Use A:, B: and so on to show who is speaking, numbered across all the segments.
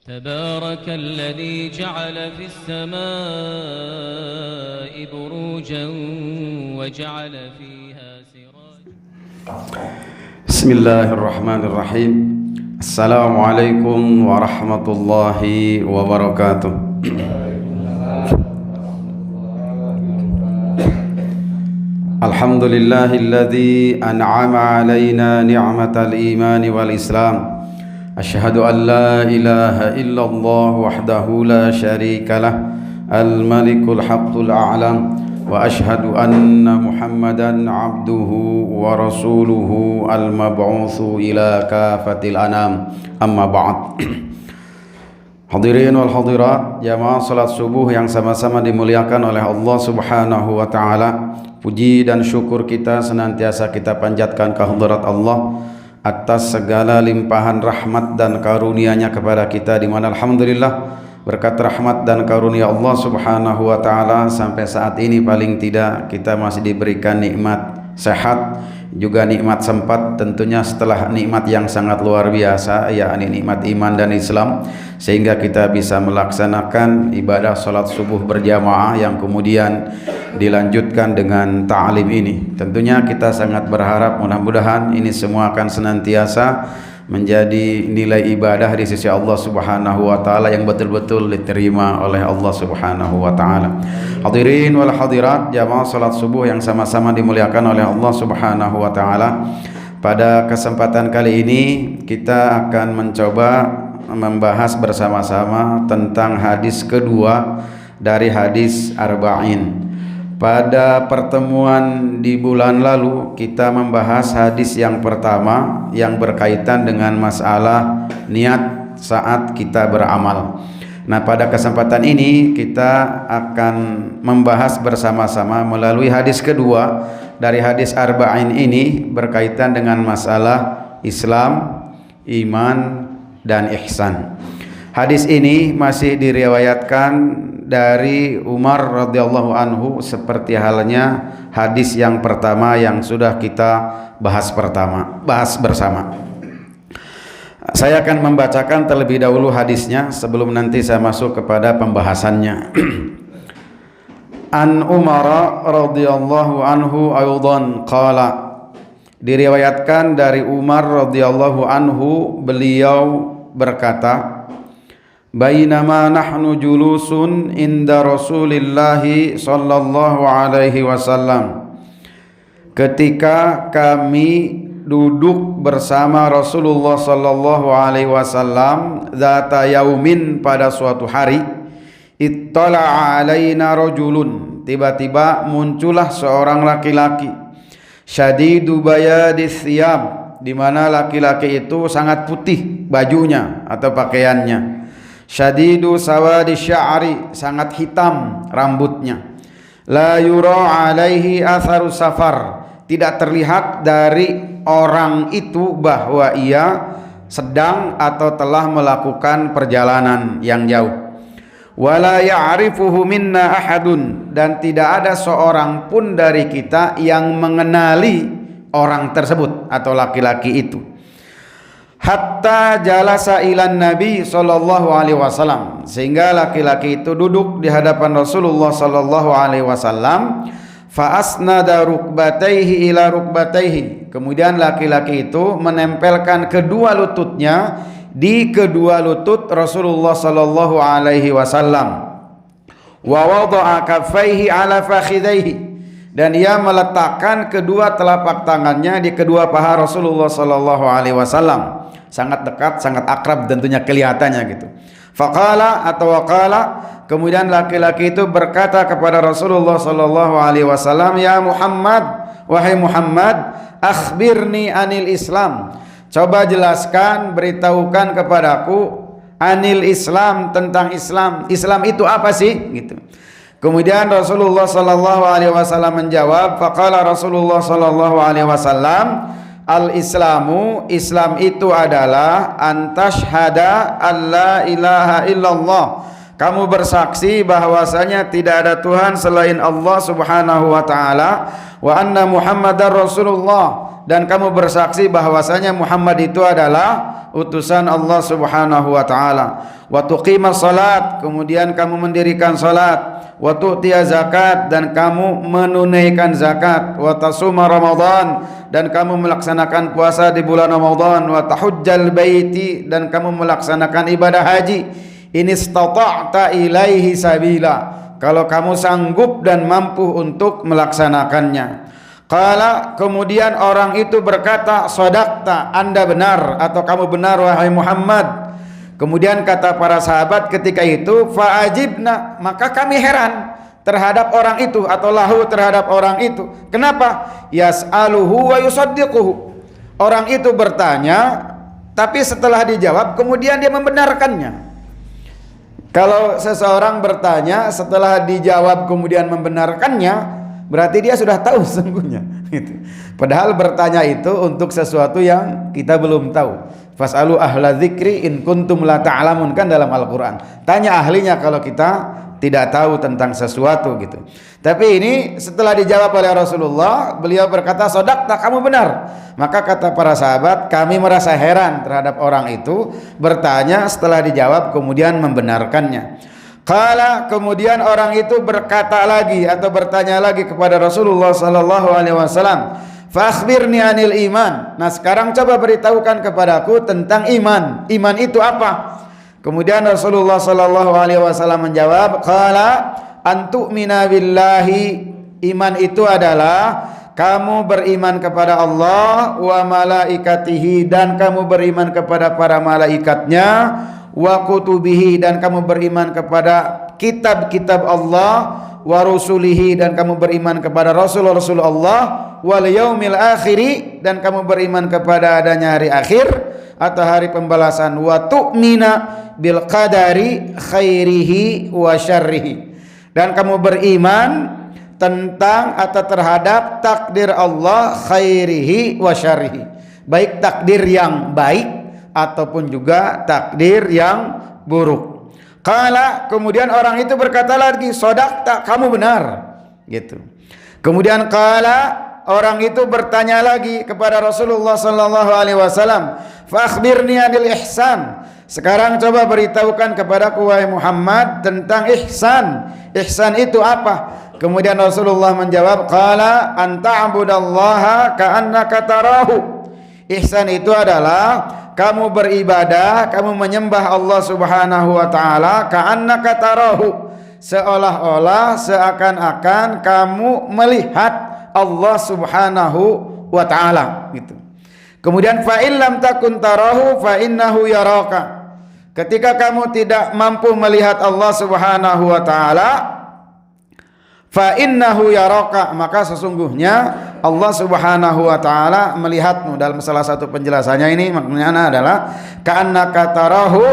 A: تبارك الذي جعل في السماء بروجا وجعل فيها سراجا.
B: بسم الله الرحمن الرحيم. السلام عليكم ورحمة الله وبركاته. الحمد لله الذي أنعم علينا نعمة الإيمان والإسلام. أشهد أن لا إله إلا الله وحده لا شريك له الملك الحق الأعلم وأشهد أن محمدا عبده ورسوله المبعوث إلى كافة الأنام أما بعد. Hadirin wal hadirat, jamaah salat subuh yang sama-sama dimuliakan oleh Allah Subhanahu wa taala. Puji dan syukur kita senantiasa kita panjatkan kehadirat Allah atas segala limpahan rahmat dan karunia-Nya kepada kita, di mana alhamdulillah berkat rahmat dan karunia Allah Subhanahu wa taala sampai saat ini paling tidak kita masih diberikan nikmat sehat, juga nikmat sempat, tentunya setelah nikmat yang sangat luar biasa, yakni nikmat iman dan Islam, sehingga kita bisa melaksanakan ibadah salat subuh berjamaah yang kemudian dilanjutkan dengan ta'lim ini. Tentunya kita sangat berharap mudah-mudahan ini semua akan senantiasa menjadi nilai ibadah di sisi Allah Subhanahu wa taala yang betul-betul diterima oleh Allah Subhanahu wa taala. Hadirin wal hadirat, jamaah salat subuh yang sama-sama dimuliakan oleh Allah Subhanahu wa taala. Pada kesempatan kali ini kita akan mencoba membahas bersama-sama tentang hadis kedua dari hadis Arba'in. Pada pertemuan di bulan lalu kita membahas hadis yang pertama yang berkaitan dengan masalah niat saat kita beramal. Nah, pada kesempatan ini kita akan membahas bersama-sama melalui hadis kedua dari hadis Arba'in ini berkaitan dengan masalah Islam, iman, dan ihsan. Hadis ini masih diriwayatkan dari Umar radhiyallahu anhu seperti halnya hadis yang pertama yang sudah kita bahas bersama. Saya akan membacakan terlebih dahulu hadisnya sebelum nanti saya masuk kepada pembahasannya. An Umar radhiyallahu anhu aydan qala, diriwayatkan dari Umar radhiyallahu anhu, beliau berkata, bainama nahnu julusun inda Rasulillahi sallallahu alaihi wasallam, ketika kami duduk bersama Rasulullah sallallahu alaihi wasallam zata yaumin, pada suatu hari, ittala'a alaina rajulun, tiba-tiba muncullah seorang laki-laki, syadidu bayadis thiyab, di mana laki-laki itu sangat putih bajunya atau pakaiannya, syadidu sawadi sya'ri, sangat hitam rambutnya, la yura alaihi atharu safar, tidak terlihat dari orang itu bahwa ia sedang atau telah melakukan perjalanan yang jauh, wala ya'rifuhu minna ahadun, dan tidak ada seorang pun dari kita yang mengenali orang tersebut atau laki-laki itu. Hatta jalasa ilan Nabi sallallahu alaihi wasallam, sehingga laki-laki itu duduk di hadapan Rasulullah sallallahu alaihi wasallam. Fa asnada rukbataihi ila rukbataihi, kemudian laki-laki itu menempelkan kedua lututnya di kedua lutut Rasulullah sallallahu alaihi wasallam. Wa wada'a kaffaihi ala fakhidaihi, dan ia meletakkan kedua telapak tangannya di kedua paha Rasulullah sallallahu alaihi wasallam. Sangat dekat, sangat akrab tentunya kelihatannya gitu. Faqala atau waqala, kemudian laki-laki itu berkata kepada Rasulullah sallallahu alaihi wasallam, ya Muhammad, wahai Muhammad, akhbirni anil Islam, coba jelaskan, beritahukan kepadaku anil Islam, tentang Islam. Islam itu apa sih gitu. Kemudian Rasulullah sallallahu alaihi wasallam menjawab, faqala Rasulullah sallallahu alaihi wasallam, al-Islamu, Islam itu adalah antashhada alla ilaha illallah, kamu bersaksi bahwasanya tidak ada Tuhan selain Allah Subhanahu wa taala, wa anna Muhammadar Rasulullah, dan kamu bersaksi bahwasanya Muhammad itu adalah utusan Allah Subhanahu wa taala. Wa tuqimas salat, kemudian kamu mendirikan salat. Wa tu'tiya zakat, dan kamu menunaikan zakat. Wa tasuma Ramadan, dan kamu melaksanakan puasa di bulan Ramadan. Wa tahujjal baiti, dan kamu melaksanakan ibadah haji. In istata'ta ilaihi sabila, kalau kamu sanggup dan mampu untuk melaksanakannya. Qala, kemudian orang itu berkata, shadaqta, Anda benar atau kamu benar wahai Muhammad. Kemudian kata para sahabat ketika itu, fa'ajibna, maka kami heran terhadap orang itu atau lahu terhadap orang itu. Kenapa? Yas'aluhu wa yusaddiquhu. Orang itu bertanya, tapi setelah dijawab kemudian dia membenarkannya. Kalau seseorang bertanya setelah dijawab kemudian membenarkannya, berarti dia sudah tahu sesungguhnya. Padahal bertanya itu untuk sesuatu yang kita belum tahu. Fas'alu ahla dzikri in kuntum la ta'lamun, kan dalam Al-Quran. Tanya ahlinya kalau kita tidak tahu tentang sesuatu gitu. Tapi ini setelah dijawab oleh Rasulullah, beliau berkata, shadaqta, kamu benar. Maka kata para sahabat, kami merasa heran terhadap orang itu bertanya setelah dijawab kemudian membenarkannya. Qala, kemudian orang itu berkata lagi atau bertanya lagi kepada Rasulullah sallallahu alaihi wasallam, fa akhbirni anil iman. Nah, sekarang coba beritahukan kepadaku tentang iman. Iman itu apa? Kemudian Rasulullah sallallahu alaihi wasallam menjawab, qala antu'mina billahi. Iman itu adalah kamu beriman kepada Allah, wa malaikatihi, dan kamu beriman kepada para malaikatnya, wa kutubihi, dan kamu beriman kepada kitab-kitab Allah, wa rusulihi, dan kamu beriman kepada rasul-rasul Allah, wal yaumil akhiri, dan kamu beriman kepada adanya hari akhir atau hari pembalasan, wa tu'mina bil qadari khairihi wa syarrihi, dan kamu beriman tentang atau terhadap takdir Allah khairihi wa syarrihi, baik takdir yang baik ataupun juga takdir yang buruk. Qala, kemudian orang itu berkata lagi, shadaqta, kamu benar gitu. Kemudian qala, orang itu bertanya lagi kepada Rasulullah sallallahu alaihi wasallam, fa akhbirni anil ihsan. Sekarang coba beritahukan kepadaku wahai Muhammad tentang ihsan. Ihsan itu apa? Kemudian Rasulullah menjawab, qala anta'budallaha ka'annaka tarahu. Ihsan itu adalah kamu beribadah, kamu menyembah Allah Subhanahu wa taala ka'annaka tarahu, seolah-olah seakan-akan kamu melihat Allah Subhanahu wa taala gitu. Kemudian fa in lam takun tarahu fa innahu yaraka. Ketika kamu tidak mampu melihat Allah Subhanahu wa taala, fa innahu yaraka, maka sesungguhnya Allah Subhanahu wa taala melihatmu. Dalam salah satu penjelasannya ini maknanya adalah ka'annaka tarahu,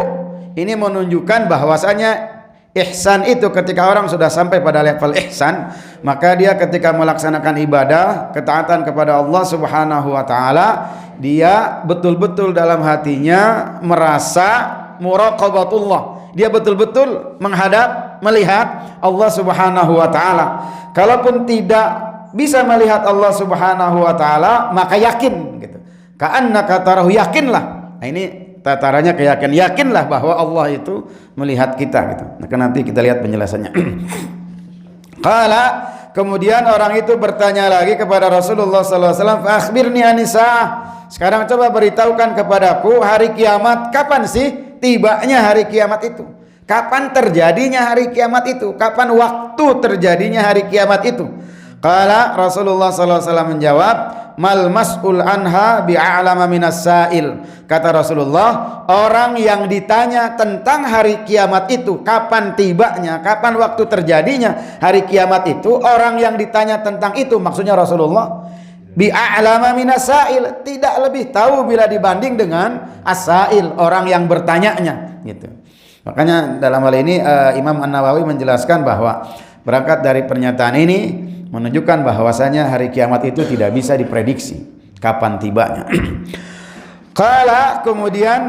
B: ini menunjukkan bahwasanya ihsan itu ketika orang sudah sampai pada level ihsan, maka dia ketika melaksanakan ibadah ketaatan kepada Allah Subhanahu wa taala, dia betul-betul dalam hatinya merasa muraqabatullah, dia betul-betul menghadap, melihat Allah Subhanahu wa taala. Kalaupun tidak bisa melihat Allah Subhanahu wa taala, maka yakin gitu. Ka'annaka tarahu, yakinlah. Nah, ini tatarannya keyakinan, yakinlah bahwa Allah itu melihat kita gitu. Maka nanti kita lihat penjelasannya. Qala, kemudian orang itu bertanya lagi kepada Rasulullah sallallahu alaihi wasallam, fa akhbirni anisa'ah. Sekarang coba beritahukan kepadaku hari kiamat kapan sih tibanya hari kiamat itu? Kapan terjadinya hari kiamat itu? Kapan waktu terjadinya hari kiamat itu? Qala, Rasulullah sallallahu alaihi wasallam menjawab, mal mas'ul anha bi'alama minas sa'il. Kata Rasulullah, orang yang ditanya tentang hari kiamat itu, kapan tibanya, kapan waktu terjadinya hari kiamat itu, orang yang ditanya tentang itu, maksudnya Rasulullah, bi'alama minas sa'il, tidak lebih tahu bila dibanding dengan as-sa'il, orang yang bertanyanya gitu. Makanya dalam hal ini Imam An-Nawawi menjelaskan bahwa berangkat dari pernyataan ini menunjukkan bahwasanya hari kiamat itu tidak bisa diprediksi kapan tibanya. Qala, kemudian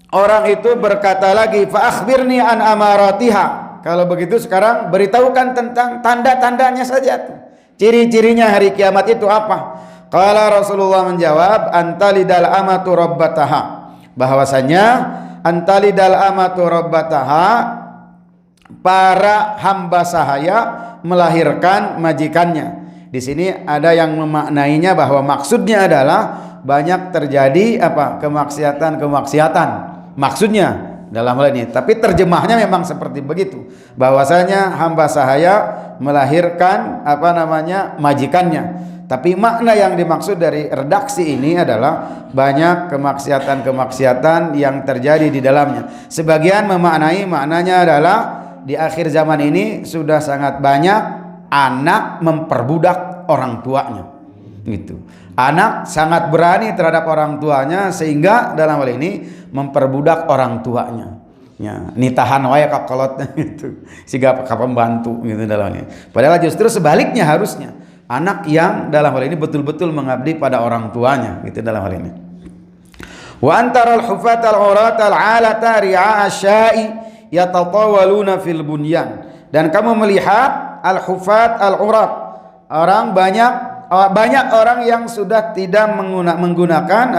B: orang itu berkata lagi, fa akhbirni an amaratiha. Kalau begitu sekarang beritahukan tentang tanda-tandanya saja, ciri-cirinya hari kiamat itu apa? Qala Rasulullah menjawab, antalidal amatu rabbataha, bahwasanya antalidal amatu rabbataha, para hamba sahaya melahirkan majikannya. Di sini ada yang memaknainya bahwa maksudnya adalah banyak terjadi kemaksiatan maksudnya dalam hal ini, tapi terjemahnya memang seperti begitu, bahwasanya hamba sahaya melahirkan majikannya. Tapi makna yang dimaksud dari redaksi ini adalah banyak kemaksiatan yang terjadi di dalamnya. Sebagian memaknai maknanya adalah di akhir zaman ini sudah sangat banyak anak memperbudak orang tuanya, gitu. Anak sangat berani terhadap orang tuanya sehingga dalam hal ini memperbudak orang tuanya. Ya, nitahan wae kakolot gitu. Siga ka pembantu gitu dalam ini. Padahal justru sebaliknya harusnya anak yang dalam hal ini betul-betul mengabdi pada orang tuanya, gitu dalam hal ini. Wa antaral hufatal uratal alata ri'a asya'i yatatawaluna fil bunyan. Dan kamu melihat al-hufat al-urat, banyak orang yang sudah tidak menggunakan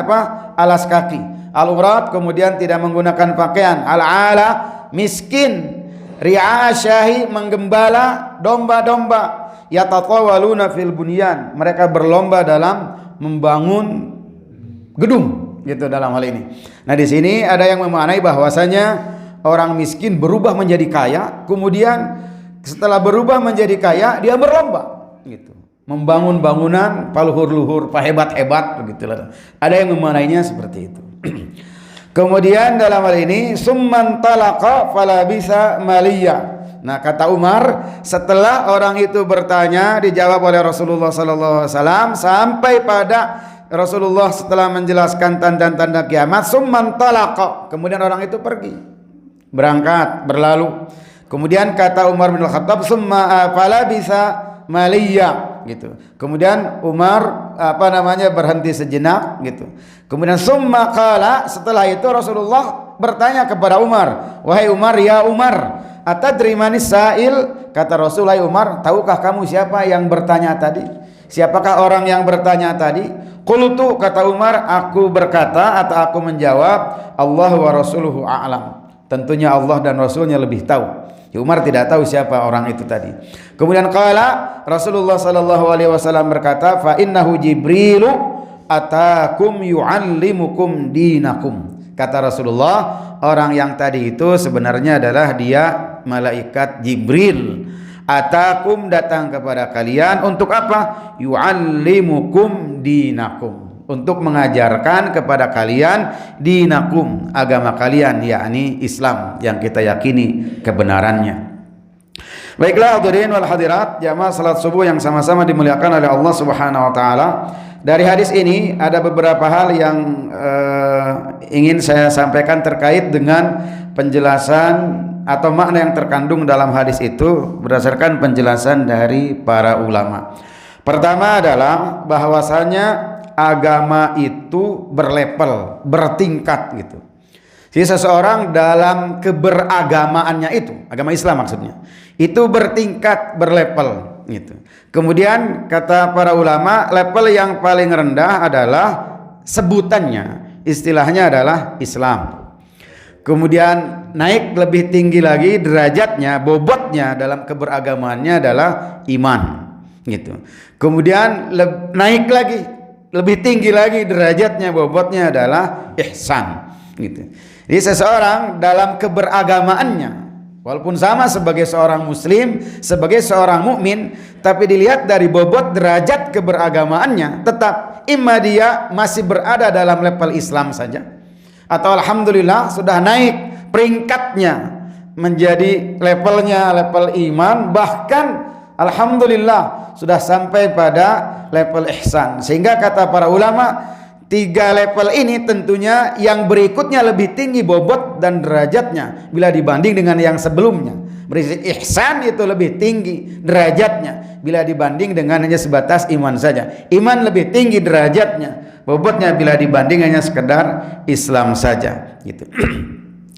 B: alas kaki. Al-urat kemudian tidak menggunakan pakaian. Al-ala miskin, ri'a syahi menggembala domba-domba. Yatatawaluna fil bunyan, mereka berlomba dalam membangun gedung, gitu dalam hal ini. Nah, di sini ada yang memaknai bahwasanya orang miskin berubah menjadi kaya, kemudian setelah berubah menjadi kaya dia berlomba, gitu, membangun bangunan paluhur-luhur, pahebat-hebat, begitulah. Ada yang memaknainya seperti itu. Kemudian dalam hal ini summan talaqa fala bisa maliyah. Nah, kata Umar, setelah orang itu bertanya, dijawab oleh Rasulullah sallallahu alaihi wasallam sampai pada Rasulullah setelah menjelaskan tanda-tanda kiamat, summan talaqa, kemudian orang itu pergi, berangkat, berlalu. Kemudian kata Umar bin Khattab, summa fala bisa maliyya, gitu. Kemudian Umar berhenti sejenak, gitu. Kemudian summa qala, setelah itu Rasulullah bertanya kepada Umar, wahai Umar, ya Umar, atadri manis sa'il, kata Rasulullah, Umar, tahukah kamu siapa yang bertanya tadi? Siapakah orang yang bertanya tadi? Qultu, kata Umar, aku berkata atau aku menjawab, Allah wa rasuluhu a'lam, tentunya Allah dan Rasulnya lebih tahu. Ya, Umar tidak tahu siapa orang itu tadi. Kemudian qala, Rasulullah sallallahu alaihi wasallam berkata, fa innahu Jibrilu atakum yu'allimukum dinakum. Kata Rasulullah, orang yang tadi itu sebenarnya adalah dia malaikat Jibril. Atakum, datang kepada kalian untuk apa? Yu'allimukum dinakum, untuk mengajarkan kepada kalian dinakum, agama kalian, yakni Islam yang kita yakini kebenarannya. Baiklah hadirin wal hadirat, jamaah salat subuh yang sama-sama dimuliakan oleh Allah Subhanahu wa taala. Dari hadis ini ada beberapa hal yang ingin saya sampaikan terkait dengan penjelasan atau makna yang terkandung dalam hadis itu berdasarkan penjelasan dari para ulama. Pertama adalah bahwasanya agama itu berlevel, bertingkat, gitu. Jadi seseorang dalam keberagamaannya itu, agama Islam maksudnya, itu bertingkat, berlevel, gitu. Kemudian kata para ulama, level yang paling rendah adalah sebutannya, istilahnya adalah Islam. Kemudian naik lebih tinggi lagi derajatnya, bobotnya dalam keberagamaannya adalah iman, gitu. Kemudian naik lagi, lebih tinggi lagi derajatnya, bobotnya adalah ihsan, gitu. Jadi seseorang dalam keberagamaannya, walaupun sama sebagai seorang muslim, sebagai seorang mukmin, tapi dilihat dari bobot derajat keberagamaannya, tetap imma dia masih berada dalam level Islam saja, atau alhamdulillah sudah naik peringkatnya menjadi level iman, bahkan alhamdulillah sudah sampai pada level ihsan. Sehingga kata para ulama, 3 level ini tentunya yang berikutnya lebih tinggi bobot dan derajatnya bila dibanding dengan yang sebelumnya. Berarti ihsan itu lebih tinggi derajatnya bila dibanding dengan hanya sebatas iman saja. Iman lebih tinggi derajatnya, bobotnya bila dibanding hanya sekedar Islam saja, gitu.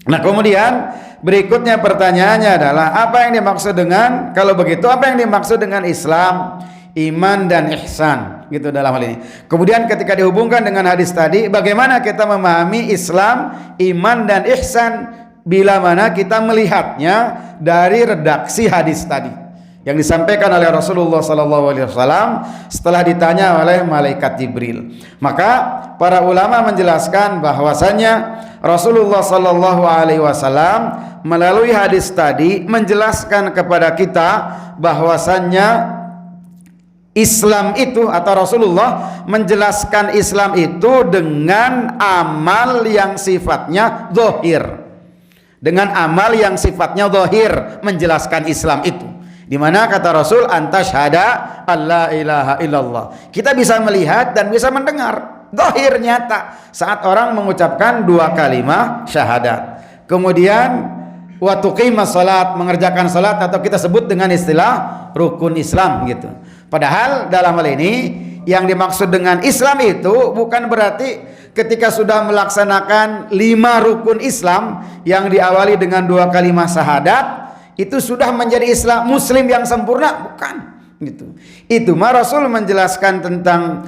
B: Nah, kemudian berikutnya pertanyaannya adalah apa yang dimaksud dengan, kalau begitu apa yang dimaksud dengan Islam? iman dan ihsan gitu dalam hal ini. Kemudian ketika dihubungkan dengan hadis tadi, bagaimana kita memahami Islam, iman dan ihsan bila mana kita melihatnya dari redaksi hadis tadi yang disampaikan oleh Rasulullah SAW setelah ditanya oleh malaikat Jibril. Maka para ulama menjelaskan bahwasanya Rasulullah SAW melalui hadis tadi menjelaskan kepada kita bahwasanya Islam itu, atau Rasulullah menjelaskan Islam itu dengan amal yang sifatnya zahir. Dengan amal yang sifatnya zahir menjelaskan Islam itu. Di mana kata Rasul, antasyhada alla ilaha illallah. Kita bisa melihat dan bisa mendengar zahir nyata saat orang mengucapkan dua kalimat syahadat. Kemudian wa tuqimas salat, mengerjakan salat atau kita sebut dengan istilah rukun Islam gitu. Padahal dalam hal ini yang dimaksud dengan Islam itu bukan berarti ketika sudah melaksanakan 5 rukun Islam yang diawali dengan 2 kalimat syahadat itu sudah menjadi Islam muslim yang sempurna, bukan gitu. Itu mah Rasul menjelaskan tentang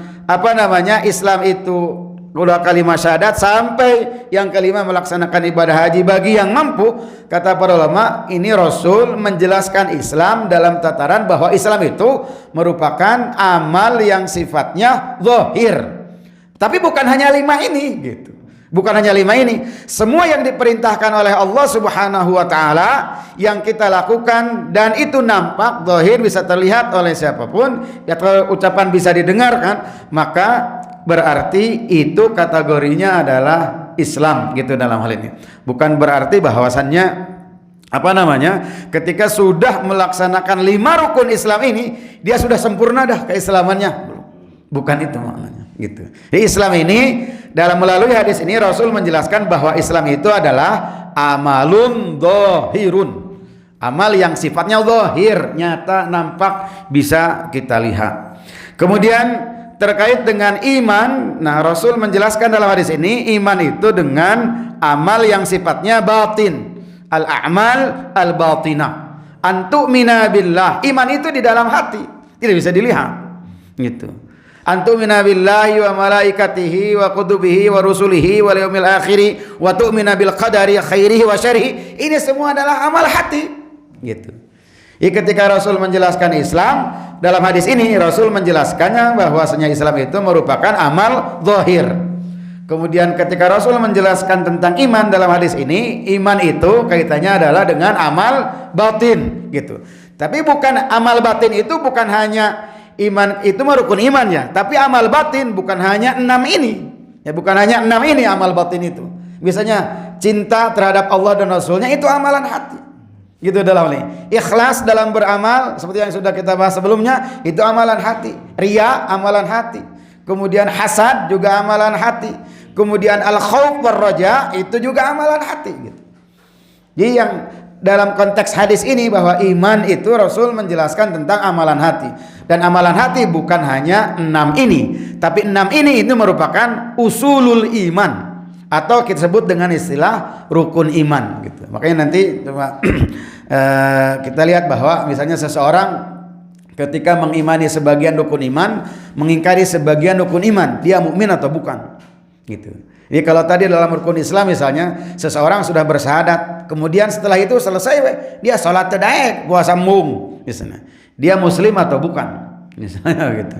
B: Islam itu 2 kalimat syahadat sampai yang kelima melaksanakan ibadah haji bagi yang mampu. Kata para ulama, ini Rasul menjelaskan Islam dalam tataran bahwa Islam itu merupakan amal yang sifatnya zahir. Tapi bukan hanya 5 ini gitu. Bukan hanya 5 ini, semua yang diperintahkan oleh Allah Subhanahu wa taala yang kita lakukan dan itu nampak zahir bisa terlihat oleh siapapun, ya kalau ucapan bisa didengarkan, maka berarti itu kategorinya adalah Islam gitu dalam hal ini. Bukan berarti bahwasannya ketika sudah melaksanakan 5 rukun Islam ini dia sudah sempurna dah keislamannya. Bukan itu maknanya gitu. Di Islam ini dalam melalui hadis ini Rasul menjelaskan bahwa Islam itu adalah amalun dhahirun. Amal yang sifatnya zahir, nyata, nampak, bisa kita lihat. Kemudian terkait dengan iman, nah Rasul menjelaskan dalam hadis ini iman itu dengan amal yang sifatnya batin. Al-a'mal al-batinah. Antu'mina billah. Iman itu di dalam hati, tidak bisa dilihat. Gitu. Antu'mina billahi wa malaikatihi wa kutubihi wa rusulihi wa yaumil akhiri wa tu'mina bil qadari khairihi wa syarrihi. Ini semua adalah amal hati. Gitu. Jadi ketika Rasul menjelaskan Islam dalam hadis ini, Rasul menjelaskannya bahwasanya Islam itu merupakan amal zahir. Kemudian ketika Rasul menjelaskan tentang iman dalam hadis ini, iman itu kaitannya adalah dengan amal batin gitu. Tapi bukan amal batin itu bukan hanya iman itu rukun imannya, tapi amal batin bukan hanya 6 ini. Ya, bukan hanya 6 ini amal batin itu. Misalnya cinta terhadap Allah dan Rasulnya itu amalan hati. Gitu dalam ini. Ikhlas dalam beramal seperti yang sudah kita bahas sebelumnya, itu amalan hati. Riya amalan hati. Kemudian hasad juga amalan hati. Kemudian al-khauf war raja itu juga amalan hati gitu. Jadi yang dalam konteks hadis ini bahwa iman itu Rasul menjelaskan tentang amalan hati. Dan amalan hati bukan hanya 6 ini, tapi 6 ini itu merupakan usulul iman atau kita sebut dengan istilah rukun iman gitu. Makanya nanti coba kita lihat bahwa misalnya seseorang ketika mengimani sebagian rukun iman, mengingkari sebagian rukun iman, dia mukmin atau bukan gitu. Jadi kalau tadi dalam rukun Islam misalnya seseorang sudah bersyahadat, kemudian setelah itu selesai dia sholat daek, puasa mung misalnya, dia muslim atau bukan misalnya gitu.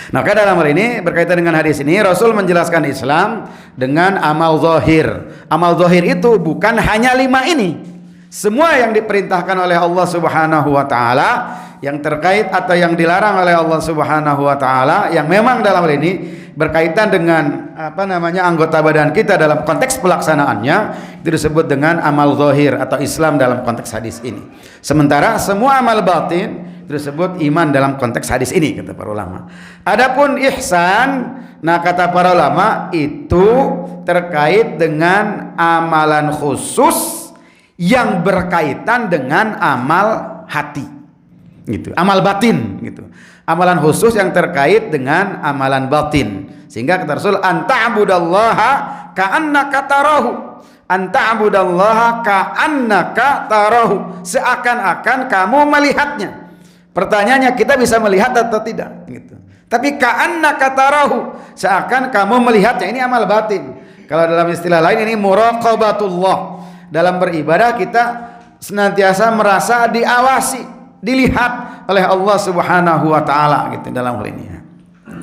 B: Maka dalam hal ini berkaitan dengan hadis ini Rasul menjelaskan Islam dengan amal zahir. Amal zahir itu bukan hanya 5 ini. Semua yang diperintahkan oleh Allah Subhanahu wa taala yang terkait atau yang dilarang oleh Allah Subhanahu wa taala yang memang dalam hal ini berkaitan dengan anggota badan kita dalam konteks pelaksanaannya itu disebut dengan amal zahir atau Islam dalam konteks hadis ini. Sementara semua amal batin itu disebut iman dalam konteks hadis ini kata para ulama. Adapun ihsan, nah kata para ulama itu terkait dengan amalan khusus yang berkaitan dengan amal hati. Gitu. Amal batin gitu. Amalan khusus yang terkait dengan amalan batin. Sehingga kata Rasul anta'budallaha ka'annaka tarahu. Anta'budallaha ka'annaka tarahu. Seakan-akan kamu melihatnya. Pertanyaannya, kita bisa melihat atau tidak gitu. Tapi ka'annaka tarahu, seakan kamu melihatnya. Ini amal batin. Kalau dalam istilah lain ini muraqabatullah. Dalam beribadah kita senantiasa merasa diawasi, dilihat oleh Allah Subhanahu wa taala gitu dalam hal ini.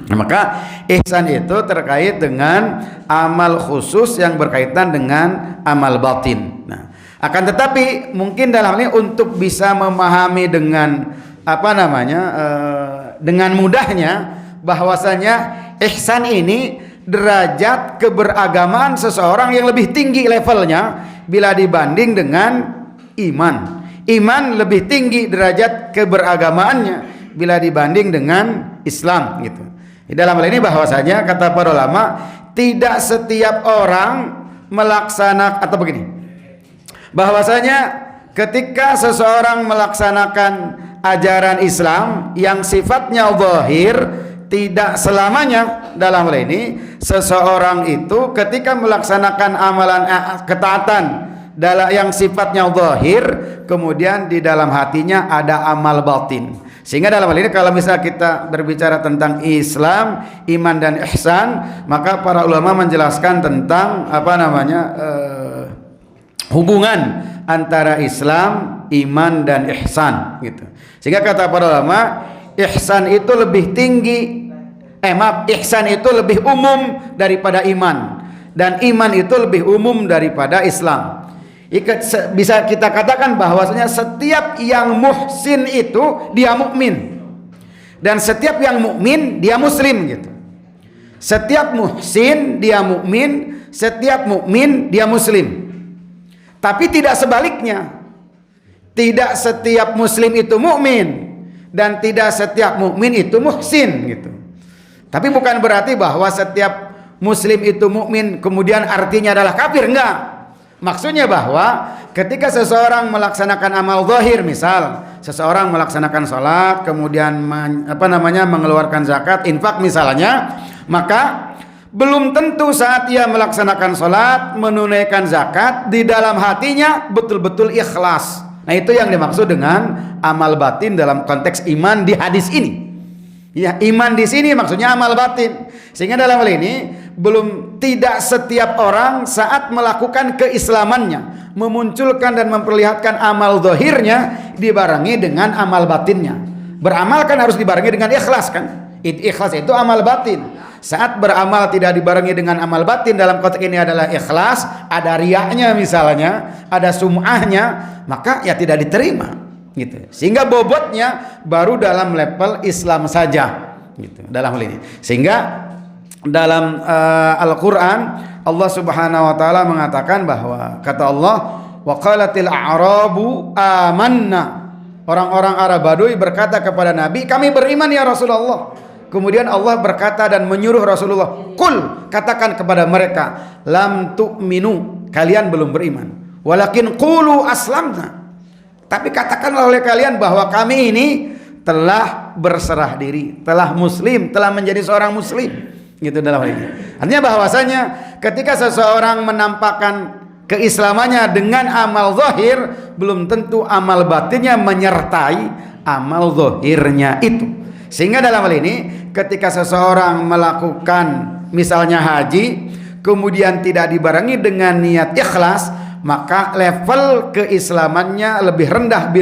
B: Nah, maka ihsan itu terkait dengan amal khusus yang berkaitan dengan amal batin. Nah, akan tetapi mungkin dalam hal ini untuk bisa memahami dengan dengan mudahnya bahwasanya ihsan ini derajat keberagamaan seseorang yang lebih tinggi levelnya bila dibanding dengan iman. Iman lebih tinggi derajat keberagamaannya bila dibanding dengan Islam gitu. Di dalam hal ini bahwasanya kata para ulama, tidak setiap orang melaksanakan atau begini. Bahwasanya ketika seseorang melaksanakan ajaran Islam yang sifatnya zahir, tidak selamanya dalam hal ini seseorang itu ketika melaksanakan amalan ketaatan yang sifatnya zahir, kemudian di dalam hatinya ada amal batin. Sehingga dalam hal ini kalau misalnya kita berbicara tentang Islam, iman dan ihsan, maka para ulama menjelaskan tentang hubungan antara Islam, iman dan ihsan gitu. Sehingga kata para ulama, ihsan itu lebih tinggi, ihsan itu lebih umum daripada iman, dan iman itu lebih umum daripada Islam. Bisa kita katakan bahwasanya setiap yang muhsin itu dia mukmin, dan setiap yang mukmin dia muslim gitu. Setiap muhsin dia mukmin, setiap mukmin dia muslim. Tapi tidak sebaliknya. Tidak setiap muslim itu mukmin dan tidak setiap mukmin itu muhsin gitu. Tapi bukan berarti bahwa setiap muslim itu mukmin kemudian artinya adalah kafir, enggak. Maksudnya bahwa ketika seseorang melaksanakan amal zahir, misal seseorang melaksanakan salat, kemudian mengeluarkan zakat, infak misalnya, maka belum tentu saat ia melaksanakan salat, menunaikan zakat, di dalam hatinya betul-betul ikhlas. Nah, itu yang dimaksud dengan amal batin dalam konteks iman di hadis ini. Ya, iman di sini maksudnya amal batin. Sehingga dalam hal ini tidak setiap orang saat melakukan keislamannya, memunculkan dan memperlihatkan amal zahirnya dibarengi dengan amal batinnya. Beramal kan harus dibarengi dengan ikhlas kan? Ikhlas itu amal batin. Saat beramal tidak dibarengi dengan amal batin, dalam konteks ini adalah ikhlas, ada riyaknya misalnya, ada sum'ahnya, maka ya tidak diterima gitu. Sehingga bobotnya baru dalam level Islam saja gitu dalam hal ini. Sehingga dalam Al-Qur'an Allah Subhanahu wa taala mengatakan bahwa kata Allah, wa qalatil a'rabu amanna. Orang-orang Arab Badui berkata kepada Nabi, kami beriman ya Rasulullah. Kemudian Allah berkata dan menyuruh Rasulullah, "Qul," katakan kepada mereka, "lam tu'minu," kalian belum beriman. "Walakin qulu aslamna." Tapi katakanlah oleh kalian bahwa kami ini telah berserah diri, telah muslim, telah menjadi seorang muslim. Gitu dalam hal ini. Artinya bahwasanya ketika seseorang menampakkan keislamannya dengan amal zahir, belum tentu amal batinnya menyertai amal zahirnya itu. Sehingga dalam hal ini ketika seseorang melakukan misalnya haji kemudian tidak dibarengi dengan niat ikhlas, maka level keislamannya lebih rendah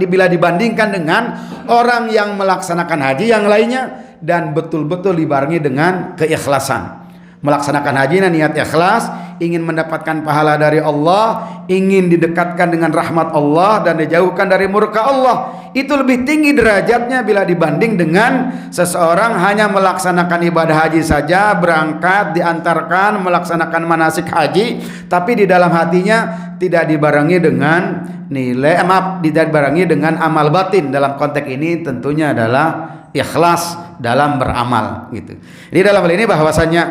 B: bila dibandingkan dengan orang yang melaksanakan haji yang lainnya dan betul-betul dibarengi dengan keikhlasan. Melaksanakan hajinya niat ikhlas, ingin mendapatkan pahala dari Allah, ingin didekatkan dengan rahmat Allah dan dijauhkan dari murka Allah. Itu lebih tinggi derajatnya bila dibanding dengan seseorang hanya melaksanakan ibadah haji saja, berangkat, diantarkan, melaksanakan manasik haji, tapi di dalam hatinya tidak dibarengi dengan tidak dibarengi dengan amal batin. Dalam konteks ini tentunya adalah ikhlas dalam beramal gitu. Jadi dalam hal ini bahwasanya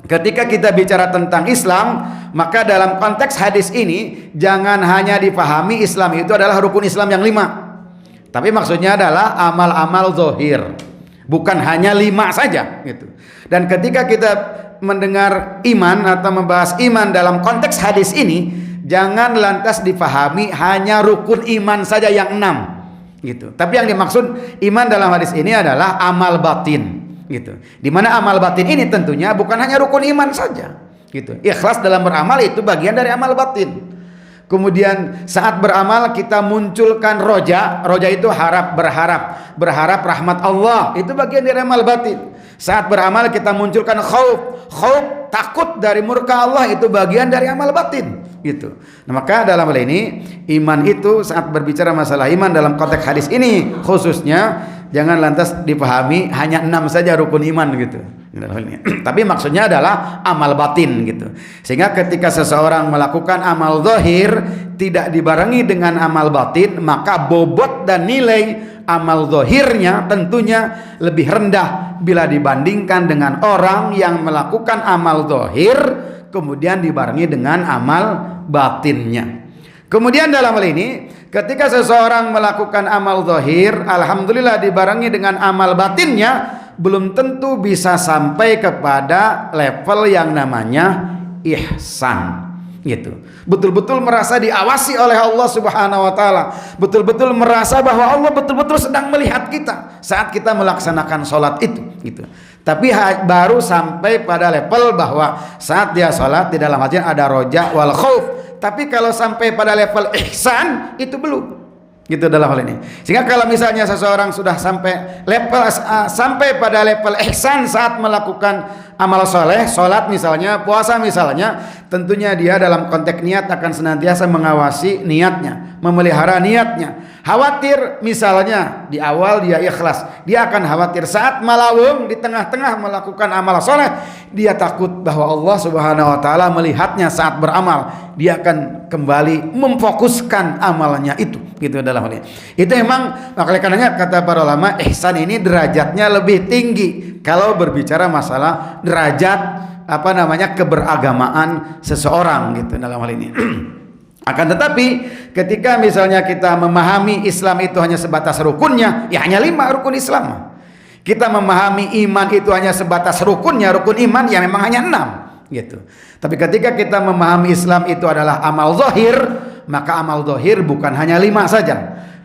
B: ketika kita bicara tentang Islam, maka dalam konteks hadis ini jangan hanya dipahami Islam itu adalah rukun Islam yang 5. Tapi maksudnya adalah amal-amal zahir. Bukan hanya 5 saja gitu. Dan ketika kita mendengar iman atau membahas iman dalam konteks hadis ini, jangan lantas dipahami hanya rukun iman saja yang 6. gitu. Tapi yang dimaksud iman dalam hadis ini adalah amal batin gitu. Di mana amal batin ini tentunya bukan hanya rukun iman saja gitu. Ikhlas dalam beramal itu bagian dari amal batin. Kemudian saat beramal kita munculkan roja itu berharap rahmat Allah, itu bagian dari amal batin. Saat beramal kita munculkan khauf, takut dari murka Allah, itu bagian dari amal batin gitu. Nah, maka dalam hal ini iman itu saat berbicara masalah iman dalam konteks hadis ini khususnya jangan lantas dipahami hanya 6 saja rukun iman gitu. Tapi maksudnya adalah amal batin gitu. Sehingga ketika seseorang melakukan amal zahir tidak dibarengi dengan amal batin, maka bobot dan nilai amal zahirnya tentunya lebih rendah bila dibandingkan dengan orang yang melakukan amal zahir kemudian dibarengi dengan amal batinnya. Kemudian dalam hal ini ketika seseorang melakukan amal zahir alhamdulillah dibarengi dengan amal batinnya, belum tentu bisa sampai kepada level yang namanya ihsan gitu. Betul-betul merasa diawasi oleh Allah Subhanahu wa taala, betul-betul merasa bahwa Allah betul-betul sedang melihat kita saat kita melaksanakan sholat itu gitu. Tapi baru sampai pada level bahwa saat dia sholat di dalam hati ada roja wal khauf. Tapi kalau sampai pada level ihsan itu belum gitu dalam hal ini. Sehingga kalau misalnya seseorang sudah sampai pada level ihsan saat melakukan amal soleh, sholat misalnya, puasa misalnya, tentunya dia dalam konteks niat akan senantiasa mengawasi niatnya, memelihara niatnya. Khawatir misalnya di awal dia ikhlas, dia akan khawatir saat malawung di tengah-tengah melakukan amal soleh, dia takut bahwa Allah Subhanahu wa taala melihatnya saat beramal, dia akan kembali memfokuskan amalnya itu gitu dalam hal ini. Itu memang oleh karenanya kata para ulama ihsan ini derajatnya lebih tinggi kalau berbicara masalah derajat keberagamaan seseorang gitu dalam hal ini. Akan tetapi ketika misalnya kita memahami Islam itu hanya sebatas rukunnya, ya hanya 5 rukun Islam. Kita memahami iman itu hanya sebatas rukunnya, rukun iman ya memang hanya 6 gitu. Tapi ketika kita memahami Islam itu adalah amal zahir, maka amal zahir bukan hanya 5 saja.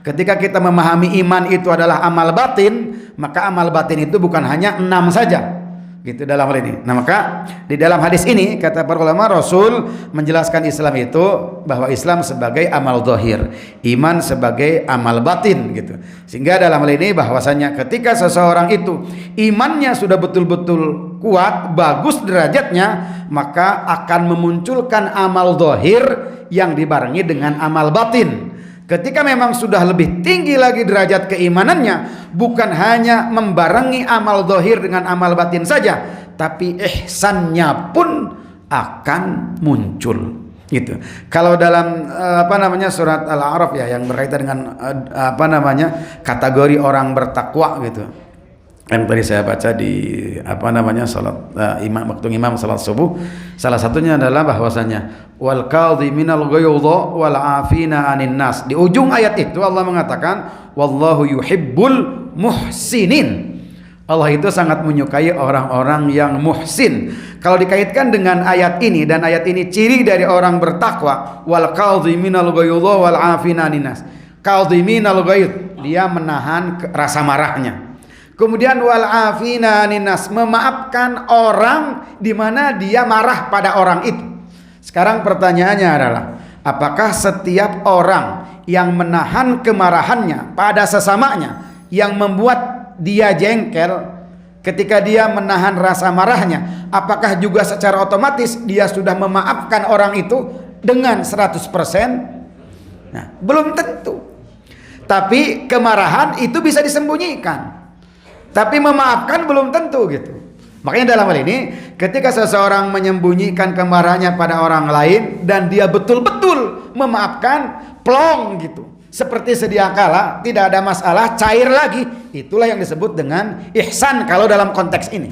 B: Ketika kita memahami iman itu adalah amal batin, maka amal batin itu bukan hanya 6 saja. Gitu dalam hal ini. Nah, maka di dalam hadis ini kata para ulama, Rasul menjelaskan Islam itu bahwa Islam sebagai amal zahir, iman sebagai amal batin gitu. Sehingga dalam hal ini bahwasanya ketika seseorang itu imannya sudah betul-betul kuat, bagus derajatnya, maka akan memunculkan amal zahir yang dibarengi dengan amal batin. Ketika memang sudah lebih tinggi lagi derajat keimanannya, bukan hanya membarengi amal zahir dengan amal batin saja, tapi ihsannya pun akan muncul gitu. Kalau dalam surat Al-A'raf ya yang berkaitan dengan kategori orang bertakwa gitu. Yang tadi saya baca di salat waktu imam salat subuh, salah satunya adalah bahwasanya wal kadhiminal ghayza wal afina 'anin nas. Di ujung ayat itu Allah mengatakan wallahu yuhibbul muhsinin. Allah itu sangat menyukai orang-orang yang muhsin. Kalau dikaitkan dengan ayat ini, dan ayat ini ciri dari orang bertakwa, wal kadhiminal ghayza wal afina 'anin nas. Kadhiminal ghayz, dia menahan rasa marahnya. Kemudian wal afina ninas, memaafkan orang di mana dia marah pada orang itu. Sekarang pertanyaannya adalah, apakah setiap orang yang menahan kemarahannya pada sesamanya yang membuat dia jengkel ketika dia menahan rasa marahnya, apakah juga secara otomatis dia sudah memaafkan orang itu dengan 100%? Nah, belum tentu. Tapi kemarahan itu bisa disembunyikan. Tapi memaafkan belum tentu gitu. Makanya dalam hal ini ketika seseorang menyembunyikan kemarahannya pada orang lain dan dia betul-betul memaafkan, plong gitu, seperti sedia kala, tidak ada masalah, cair lagi, itulah yang disebut dengan ihsan kalau dalam konteks ini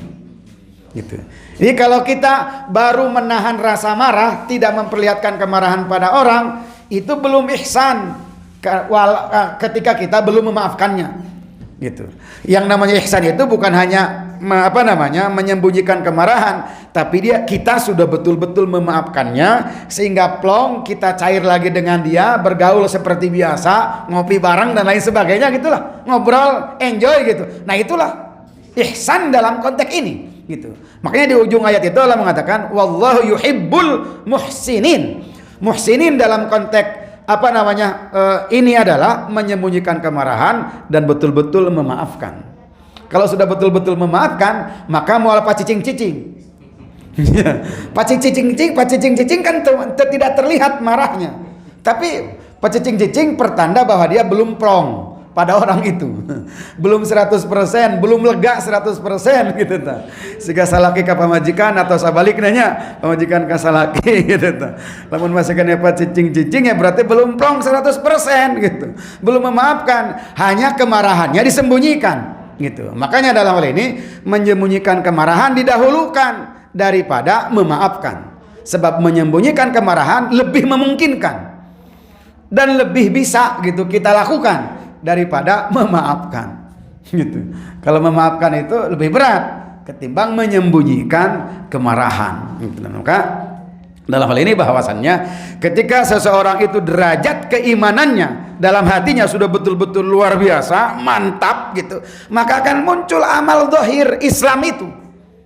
B: gitu. Jadi kalau kita baru menahan rasa marah, tidak memperlihatkan kemarahan pada orang, itu belum ihsan ketika kita belum memaafkannya gitu. Yang namanya ihsan itu bukan hanya menyembunyikan kemarahan, tapi kita sudah betul-betul memaafkannya sehingga plong, kita cair lagi dengan dia, bergaul seperti biasa, ngopi bareng dan lain sebagainya gitulah, ngobrol, enjoy gitu. Nah itulah ihsan dalam konteks ini gitu. Makanya di ujung ayat itu Allah mengatakan wallahu yuhibbul muhsinin. Muhsinin dalam konteks ini adalah menyembunyikan kemarahan dan betul-betul memaafkan. Kalau sudah betul-betul memaafkan, maka mau apa cicing-cicing. Pacicing-cicing kan tidak terlihat marahnya. Tapi pacicing-cicing pertanda bahwa dia belum plong pada orang itu. Belum 100%, belum lega 100% gitu ta. Sehingga salaki ka pamajikan atau sabaliknya pamajikan ka salaki gitu ta. Lamun masakan pacicing-cicing ya berarti belum plong 100% gitu. Belum memaafkan, hanya kemarahannya disembunyikan. Gitu. Makanya dalam hal ini menyembunyikan kemarahan didahulukan daripada memaafkan. Sebab menyembunyikan kemarahan lebih memungkinkan dan lebih bisa gitu kita lakukan daripada memaafkan. Gitu. Kalau memaafkan itu lebih berat ketimbang menyembunyikan kemarahan. Gitu. Maka dalam hal ini bahwasannya ketika seseorang itu derajat keimanannya dalam hatinya sudah betul-betul luar biasa, mantap gitu, maka akan muncul amal zahir Islam itu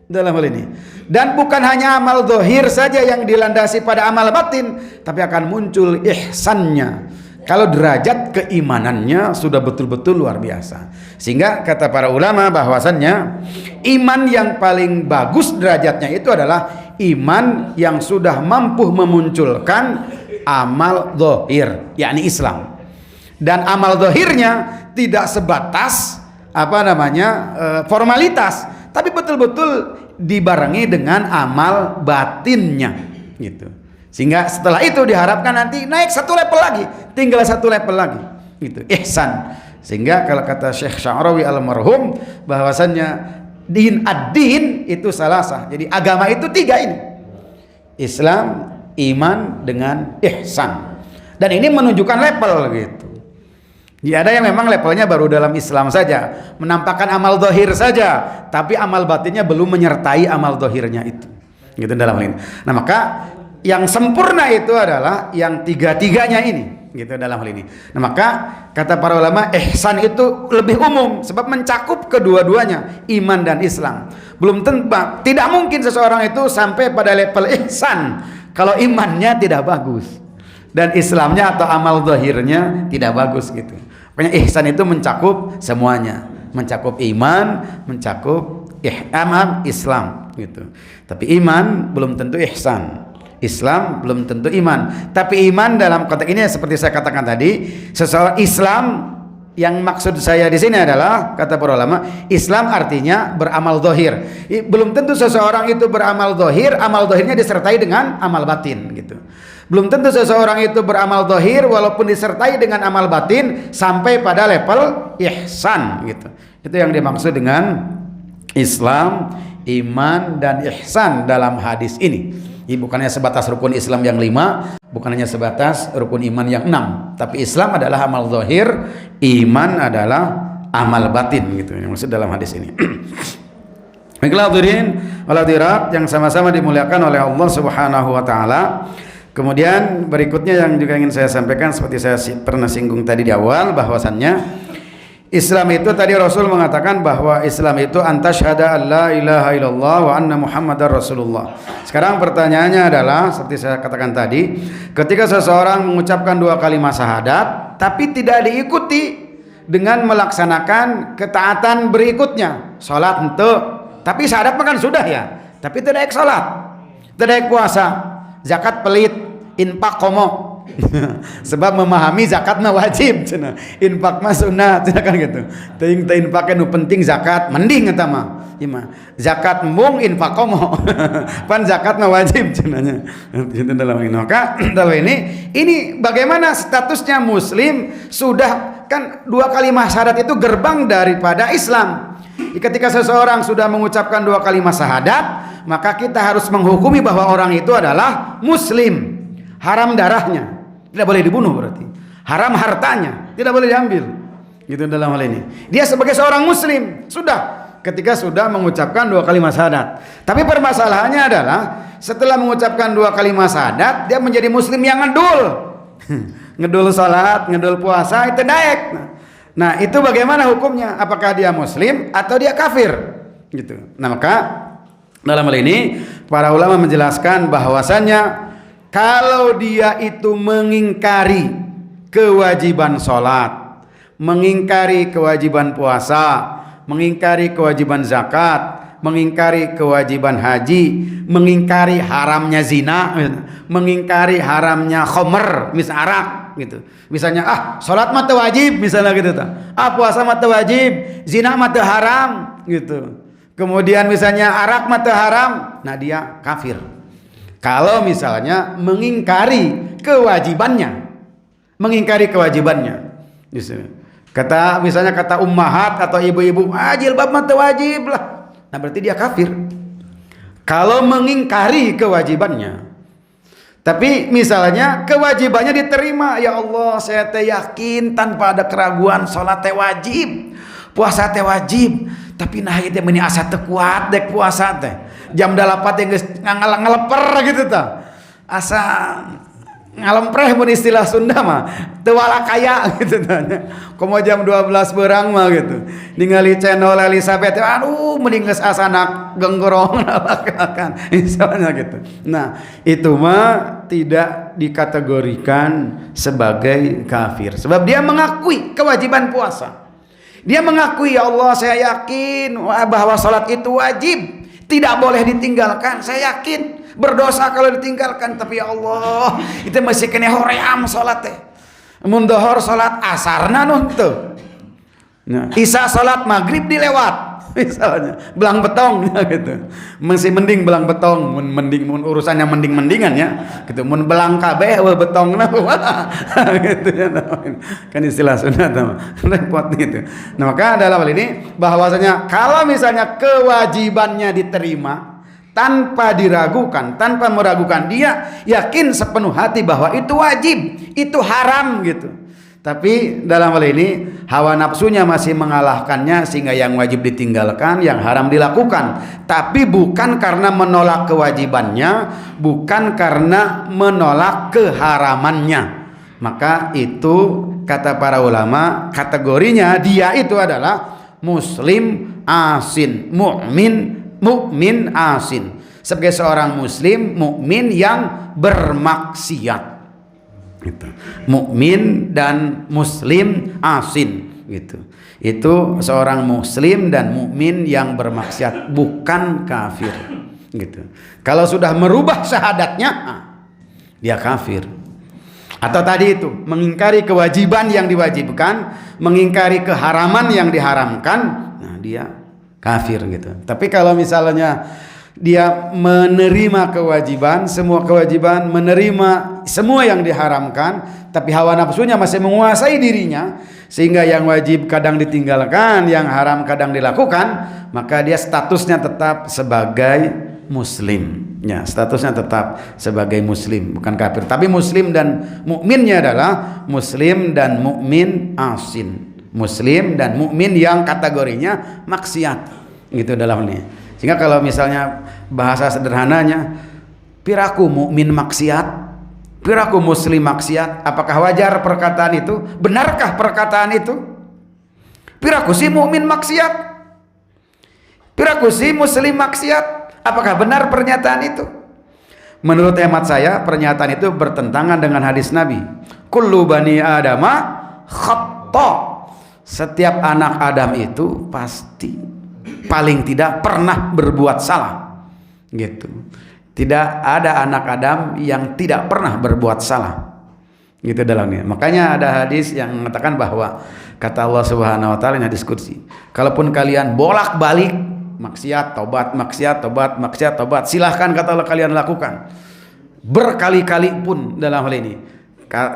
B: dalam hal ini. Dan bukan hanya amal zahir saja yang dilandasi pada amal batin, tapi akan muncul ihsannya. Kalau derajat keimanannya sudah betul-betul luar biasa. Sehingga kata para ulama bahwasannya iman yang paling bagus derajatnya itu adalah iman yang sudah mampu memunculkan amal zahir, yakni Islam. Dan amal zahirnya tidak sebatas formalitas, tapi betul-betul dibarengi dengan amal batinnya gitu. Sehingga setelah itu diharapkan nanti naik satu level lagi, tinggal satu level lagi gitu, ihsan. Sehingga kalau kata Syekh Sya'rawi almarhum bahwasannya din ad-din itu salasah. Jadi agama itu tiga ini. Islam, iman dengan ihsan. Dan ini menunjukkan level gitu. Ya, ada yang memang levelnya baru dalam Islam saja, menampakkan amal zahir saja, tapi amal batinnya belum menyertai amal zahirnya itu. Gitu dalam hal ini. Nah, maka yang sempurna itu adalah yang tiga-tiganya ini, gitu dalam hal ini. Nah, maka kata para ulama ihsan itu lebih umum sebab mencakup kedua-duanya, iman dan Islam. Belum tentu, tidak mungkin seseorang itu sampai pada level ihsan kalau imannya tidak bagus dan Islamnya atau amal zahirnya tidak bagus gitu. Pokoknya ihsan itu mencakup semuanya, mencakup iman, mencakup amal Islam gitu. Tapi iman belum tentu ihsan, Islam belum tentu iman. Tapi iman dalam konteks ini seperti saya katakan tadi, seseorang Islam yang maksud saya di sini adalah kata para ulama, Islam artinya beramal zahir. Belum tentu seseorang itu beramal zahir, amal zahirnya disertai dengan amal batin gitu. Belum tentu seseorang itu beramal zahir walaupun disertai dengan amal batin sampai pada level ihsan gitu. Itu yang dimaksud dengan Islam, iman dan ihsan dalam hadis ini. Ini bukannya sebatas rukun Islam yang 5, bukan hanya sebatas rukun iman yang 6, tapi Islam adalah amal zahir, iman adalah amal batin gitu yang maksud dalam hadis ini. Baiklah hadirin wal hadirat yang sama-sama dimuliakan oleh Allah Subhanahu wa taala. Kemudian berikutnya yang juga ingin saya sampaikan seperti saya pernah singgung tadi di awal bahwasannya Islam itu tadi Rasul mengatakan bahwa Islam itu antasyhada alla ilaha illallah wa anna muhammadar rasulullah. Sekarang pertanyaannya adalah seperti saya katakan tadi, ketika seseorang mengucapkan 2 kalimat syahadat tapi tidak diikuti dengan melaksanakan ketaatan berikutnya, salat ente, tapi syahadat makan sudah ya, tapi tidak salat, tidak puasa, zakat pelit, infak komo. Sebab memahami zakat mah wajib cenah, infak mah sunat cenah kan gitu. Teuing teu infak nu penting zakat mending eta mah. Ieu mah zakat embung infak komo. Pan zakat mah wajib cenahnya. Itu dalam ini. Maka dalam ini bagaimana statusnya muslim sudah kan 2 kalimat syahadat itu gerbang daripada Islam. Ketika seseorang sudah mengucapkan 2 kalimat syahadat, maka kita harus menghukumi bahwa orang itu adalah muslim. Haram darahnya, tidak boleh dibunuh berarti. Haram hartanya, tidak boleh diambil. Gitu dalam hal ini. Dia sebagai seorang muslim, sudah ketika sudah mengucapkan 2 kalimat syahadat. Tapi permasalahannya adalah setelah mengucapkan 2 kalimat syahadat dia menjadi muslim yang ngedul. Ngedul salat, ngedul puasa itu daek. Nah, itu bagaimana hukumnya? Apakah dia muslim atau dia kafir? Gitu. Nah, maka dalam hal ini para ulama menjelaskan bahwasannya kalau dia itu mengingkari kewajiban salat, mengingkari kewajiban puasa, mengingkari kewajiban zakat, mengingkari kewajiban haji, mengingkari haramnya zina, mengingkari haramnya khamr, misal arak gitu. Misalnya salat mah teu wajib misalnya gitu ta. Puasa mah teu wajib, zina mah teu haram gitu. Kemudian misalnya arak mah teu haram, nah dia kafir. Kalau misalnya mengingkari kewajibannya. Mengingkari kewajibannya. Misalnya kata ummahat atau ibu-ibu, jilbab mah teu wajib lah. Nah berarti dia kafir. Kalau mengingkari kewajibannya. Tapi misalnya kewajibannya diterima, ya Allah saya teh yakin tanpa ada keraguan salat teh wajib, puasa teh wajib, tapi nah ieu teh meuni asa teu kuat dek puasa teh. Jam 8 teh geus ngaleper gitu tah. Asa ngalempreh mun istilah Sunda mah teu wala kaya gitu tanya. Komo jam 12 beurang mah gitu. Ningali channel Elizabeth, aduh mending geus asana genggorong kan misalnya gitu. Nah, itu mah tidak dikategorikan sebagai kafir sebab dia mengakui kewajiban puasa. Dia mengakui, ya Allah saya yakin bahwa salat itu wajib, tidak boleh ditinggalkan. Saya yakin berdosa kalau ditinggalkan, tapi ya Allah itu masih kena hoream salat teh. Mun dohor salat asarna nun teu. Nah, isya salat maghrib dilewat misalnya belang betong gitu. Masih mending belang betong, mun urusannya mending-mendingan ya gitu. Mun belang kabeh we betongna gitu ya. Kan istilah Sunda tah repot gitu. Nah, maka dalam hal ini bahwasanya kalau misalnya kewajibannya diterima tanpa diragukan, tanpa meragukan, dia yakin sepenuh hati bahwa itu wajib, itu haram gitu. Tapi dalam hal ini hawa nafsunya masih mengalahkannya sehingga yang wajib ditinggalkan, yang haram dilakukan. Tapi bukan karena menolak kewajibannya, bukan karena menolak keharamannya. Maka itu kata para ulama, kategorinya dia itu adalah muslim asin, mukmin asin. Sebagai seorang muslim mukmin yang bermaksiat. Gitu. Mukmin dan muslim asin gitu. Itu seorang muslim dan mukmin yang bermaksiat, bukan kafir gitu. Kalau sudah merubah syahadatnya, dia kafir. Atau tadi itu mengingkari kewajiban yang diwajibkan, mengingkari keharaman yang diharamkan, nah dia kafir gitu. Tapi kalau misalnya dia menerima kewajiban, semua kewajiban, menerima semua yang diharamkan, tapi hawa nafsunya masih menguasai dirinya, sehingga yang wajib kadang ditinggalkan, yang haram kadang dilakukan, maka dia statusnya tetap sebagai muslim. Ya, statusnya tetap sebagai muslim, bukan kafir. Tapi muslim dan mukminnya adalah muslim dan mukmin asin. Muslim dan mukmin yang kategorinya maksiat. Gitu dalam ini. Sehingga kalau misalnya bahasa sederhananya, piraku mukmin maksiat, piraku muslim maksiat, apakah wajar perkataan itu? Benarkah perkataan itu? Piraku si mukmin maksiat, piraku si muslim maksiat, apakah benar pernyataan itu? Menurut hemat saya, pernyataan itu bertentangan dengan hadis Nabi. Kullu bani adama khata. Setiap anak Adam itu pasti paling tidak pernah berbuat salah gitu. Tidak ada anak Adam yang tidak pernah berbuat salah gitu dalamnya. Makanya ada hadis yang mengatakan bahwa kata Allah Subhanahu wa taala di hadis qudsi, kalaupun kalian bolak-balik maksiat tobat, maksiat tobat, maksiat tobat, silahkan kata Allah kalian lakukan berkali-kali pun dalam hal ini.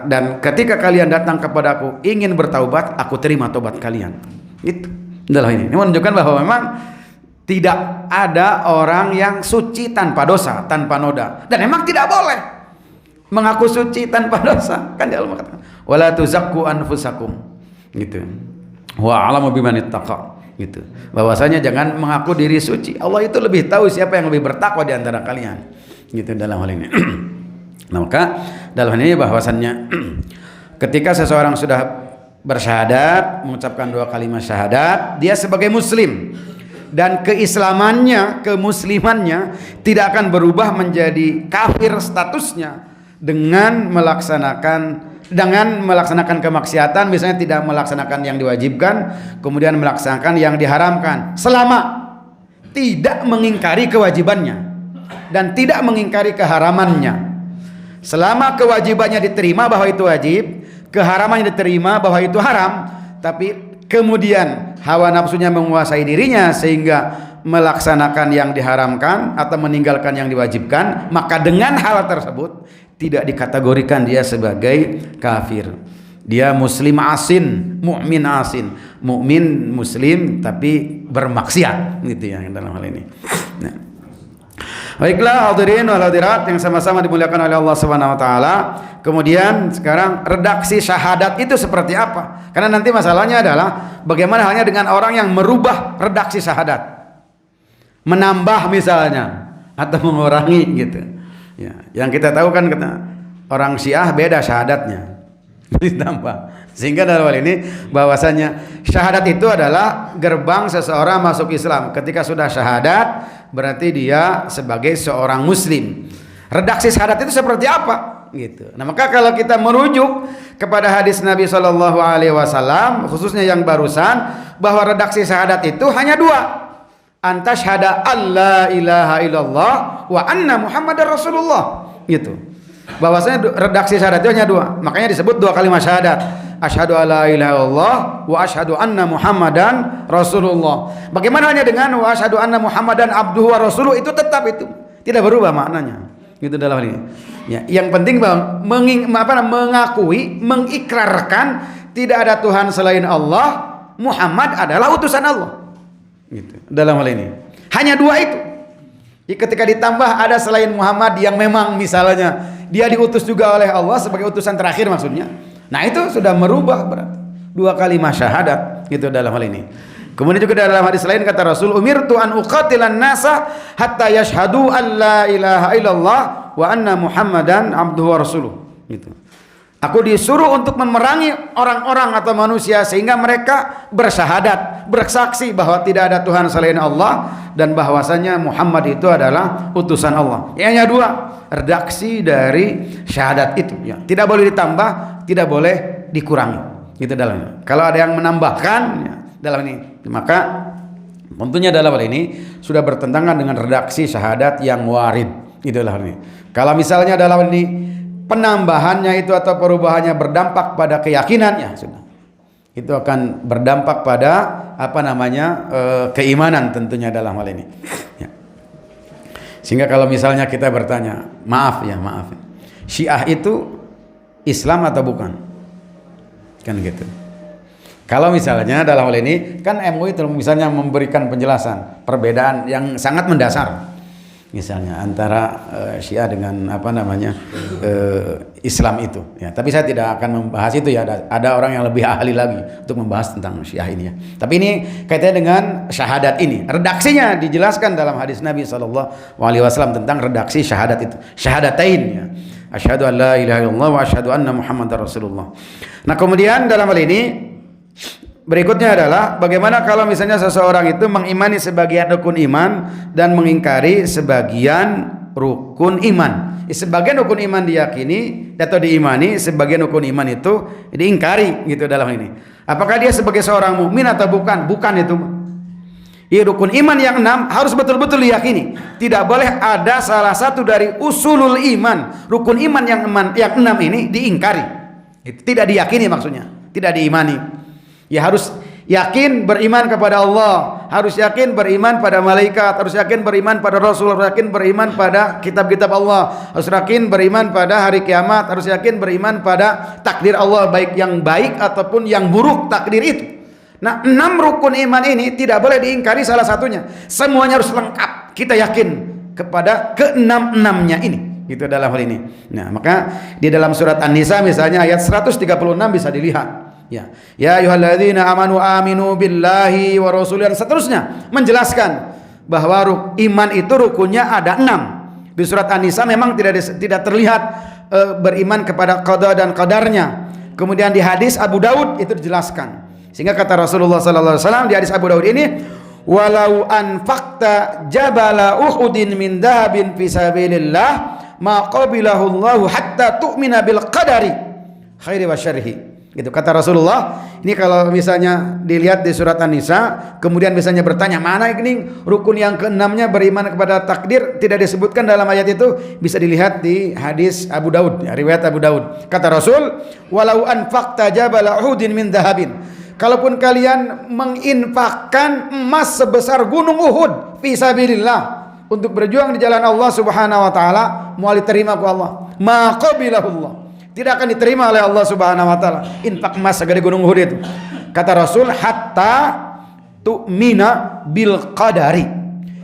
B: Dan ketika kalian datang kepadaku ingin bertaubat, aku terima tobat kalian. Gitu. Dalam ini menunjukkan bahwa memang tidak ada orang yang suci tanpa dosa, tanpa noda, dan memang tidak boleh mengaku suci tanpa dosa. Kan Allah mengatakan, "Wala tuzakku anfusakum." Gitu. Wa a'lamu biman ittaqa. gitu. Bahwasanya jangan mengaku diri suci. Allah itu lebih tahu siapa yang lebih bertakwa di antara kalian. Gitu dalam hal ini. Nah, maka dalam hal ini bahwasannya ketika seseorang sudah bersyahadat, mengucapkan 2 kalimat syahadat, dia sebagai muslim dan keislamannya, kemuslimannya tidak akan berubah menjadi kafir statusnya dengan melaksanakan kemaksiatan, misalnya tidak melaksanakan yang diwajibkan, kemudian melaksanakan yang diharamkan, selama tidak mengingkari kewajibannya dan tidak mengingkari keharamannya. Selama kewajibannya diterima bahwa itu wajib, keharamannya diterima bahwa itu haram, tapi kemudian hawa nafsunya menguasai dirinya sehingga melaksanakan yang diharamkan atau meninggalkan yang diwajibkan, maka dengan hal tersebut tidak dikategorikan dia sebagai kafir. Dia muslim asin, mukmin asin, mukmin muslim tapi bermaksiat, gitu ya dalam hal ini. Nah. Baiklah hadirin wal hadirat yang sama-sama dimuliakan oleh Allah Subhanahu wa taala. Kemudian sekarang redaksi syahadat itu seperti apa? Karena nanti masalahnya adalah bagaimana halnya dengan orang yang merubah redaksi syahadat. Menambah misalnya atau mengurangi gitu. Ya, yang kita tahu kan orang Syiah beda syahadatnya. Ditambah. Sehingga dalam hal ini bahwasanya syahadat itu adalah gerbang seseorang masuk Islam. Ketika sudah syahadat berarti dia sebagai seorang muslim. Redaksi syahadat itu seperti apa? Gitu. Nah, maka kalau kita merujuk kepada hadis Nabi Shallallahu Alaihi Wasallam, khususnya yang barusan, bahwa redaksi syahadat itu hanya 2. Antashhada alla ilaha illallah wa anna Muhammadar Rasulullah. Gitu. Bahwasanya redaksi syahadat itu hanya 2. Makanya disebut 2 kalimat syahadat. Asyhadu alla ilaha illallah wa asyhadu anna Muhammadan Rasulullah. Bagaimana hanya dengan wa asyhadu anna Muhammadan abduhu wa rasuluh, itu tetap itu. Tidak berubah maknanya. Gitu dalam hal ini. Ya, yang penting mengakui, mengikrarkan tidak ada Tuhan selain Allah, Muhammad adalah utusan Allah. Gitu. Dalam hal ini. Hanya 2 itu. Ketika ditambah ada selain Muhammad yang memang misalnya dia diutus juga oleh Allah sebagai utusan terakhir maksudnya. Nah, itu sudah merubah berarti 2 kalimat syahadat gitu dalam hal ini. Kemudian juga dalam hadis lain kata Rasul, umirtu an uqatilan nasa hatta yashhadu an la ilaha illallah wa anna Muhammadan abduhu wa rasuluh. Gitu. Aku disuruh untuk memerangi orang-orang atau manusia sehingga mereka bersyahadat, bersaksi bahwa tidak ada Tuhan selain Allah dan bahwasanya Muhammad itu adalah utusan Allah. Hanya 2 redaksi dari syahadat itu. Ya. Tidak boleh ditambah, tidak boleh dikurangi. Gitu dalamnya. Kalau ada yang menambahkan ya, dalam ini, maka tentunya dalam hal ini sudah bertentangan dengan redaksi syahadat yang warid. Itu dalam ini. Kalau misalnya dalam ini penambahannya itu atau perubahannya berdampak pada keyakinan, ya sudah. Itu akan berdampak pada keimanan tentunya dalam hal ini. Ya. Sehingga kalau misalnya kita bertanya, maaf, Syiah itu Islam atau bukan? Kan gitu. Kalau misalnya dalam hal ini kan MUI misalnya memberikan penjelasan perbedaan yang sangat mendasar. Misalnya antara Syiah dengan Islam itu ya, tapi saya tidak akan membahas itu ya, ada orang yang lebih ahli lagi untuk membahas tentang Syiah ini ya. Tapi ini kaitannya dengan syahadat ini, redaksinya dijelaskan dalam hadis Nabi SAW tentang redaksi syahadat itu, syahadatain ya, asyhadu an la ilaha illallah wa asyhadu anna Muhammadar Rasulullah. Nah, kemudian dalam hal ini berikutnya adalah bagaimana kalau misalnya seseorang itu mengimani sebagian rukun iman dan mengingkari sebagian rukun iman. Sebagian rukun iman diyakini atau diimani, sebagian rukun iman itu diingkari gitu dalam ini. Apakah dia sebagai seorang mukmin atau bukan? Bukan itu. Ya, rukun iman yang 6 harus betul-betul diyakini. Tidak boleh ada salah satu dari usulul iman, rukun iman yang 6 ini diingkari. Itu tidak diyakini maksudnya, tidak diimani. Ya, harus yakin beriman kepada Allah, harus yakin beriman pada malaikat, harus yakin beriman pada Rasul, harus yakin beriman pada kitab-kitab Allah, harus yakin beriman pada hari kiamat, harus yakin beriman pada takdir Allah baik yang baik ataupun yang buruk takdir itu. Nah, 6 rukun iman ini tidak boleh diingkari salah satunya. Semuanya harus lengkap. Kita yakin kepada ke-6-6-nya ini. Gitu dalam hal ini. Nah, maka di dalam surat An-Nisa misalnya ayat 136 bisa dilihat. Ya, ya ayyuhalladzina amanu aminu billahi wa rasulihi, dan seterusnya menjelaskan bahwa iman itu rukunnya ada 6. Di surat An-Nisa memang tidak terlihat beriman kepada qada dan qadarnya. Kemudian di hadis Abu Daud itu dijelaskan. Sehingga kata Rasulullah sallallahu alaihi wasallam di hadis Abu Daud ini, walau anfaqta jabala uhudin min dahabin fi sabilillah ma qabilahu Allahu hatta tu'mina bil qadari khairi wa syarrihi. Gitu kata Rasulullah. Ini kalau misalnya dilihat di surat An-Nisa, kemudian misalnya bertanya mana ini rukun yang keenamnya beriman kepada takdir, tidak disebutkan dalam ayat itu, bisa dilihat di hadis Abu Daud, ya, riwayat Abu Daud. Kata Rasul, walau anfaqta jabala uhudin min dahabin, kalaupun kalian menginfakkan emas sebesar gunung Uhud fi sabilillah, untuk berjuang di jalan Allah Subhanahu wa taala, mau diterima ku Allah, ma qabilahullah, tidak akan diterima oleh Allah Subhanahu wa taala. Infak emas segede gunung Uhud itu. Kata Rasul, hatta tu'mina bil qadari,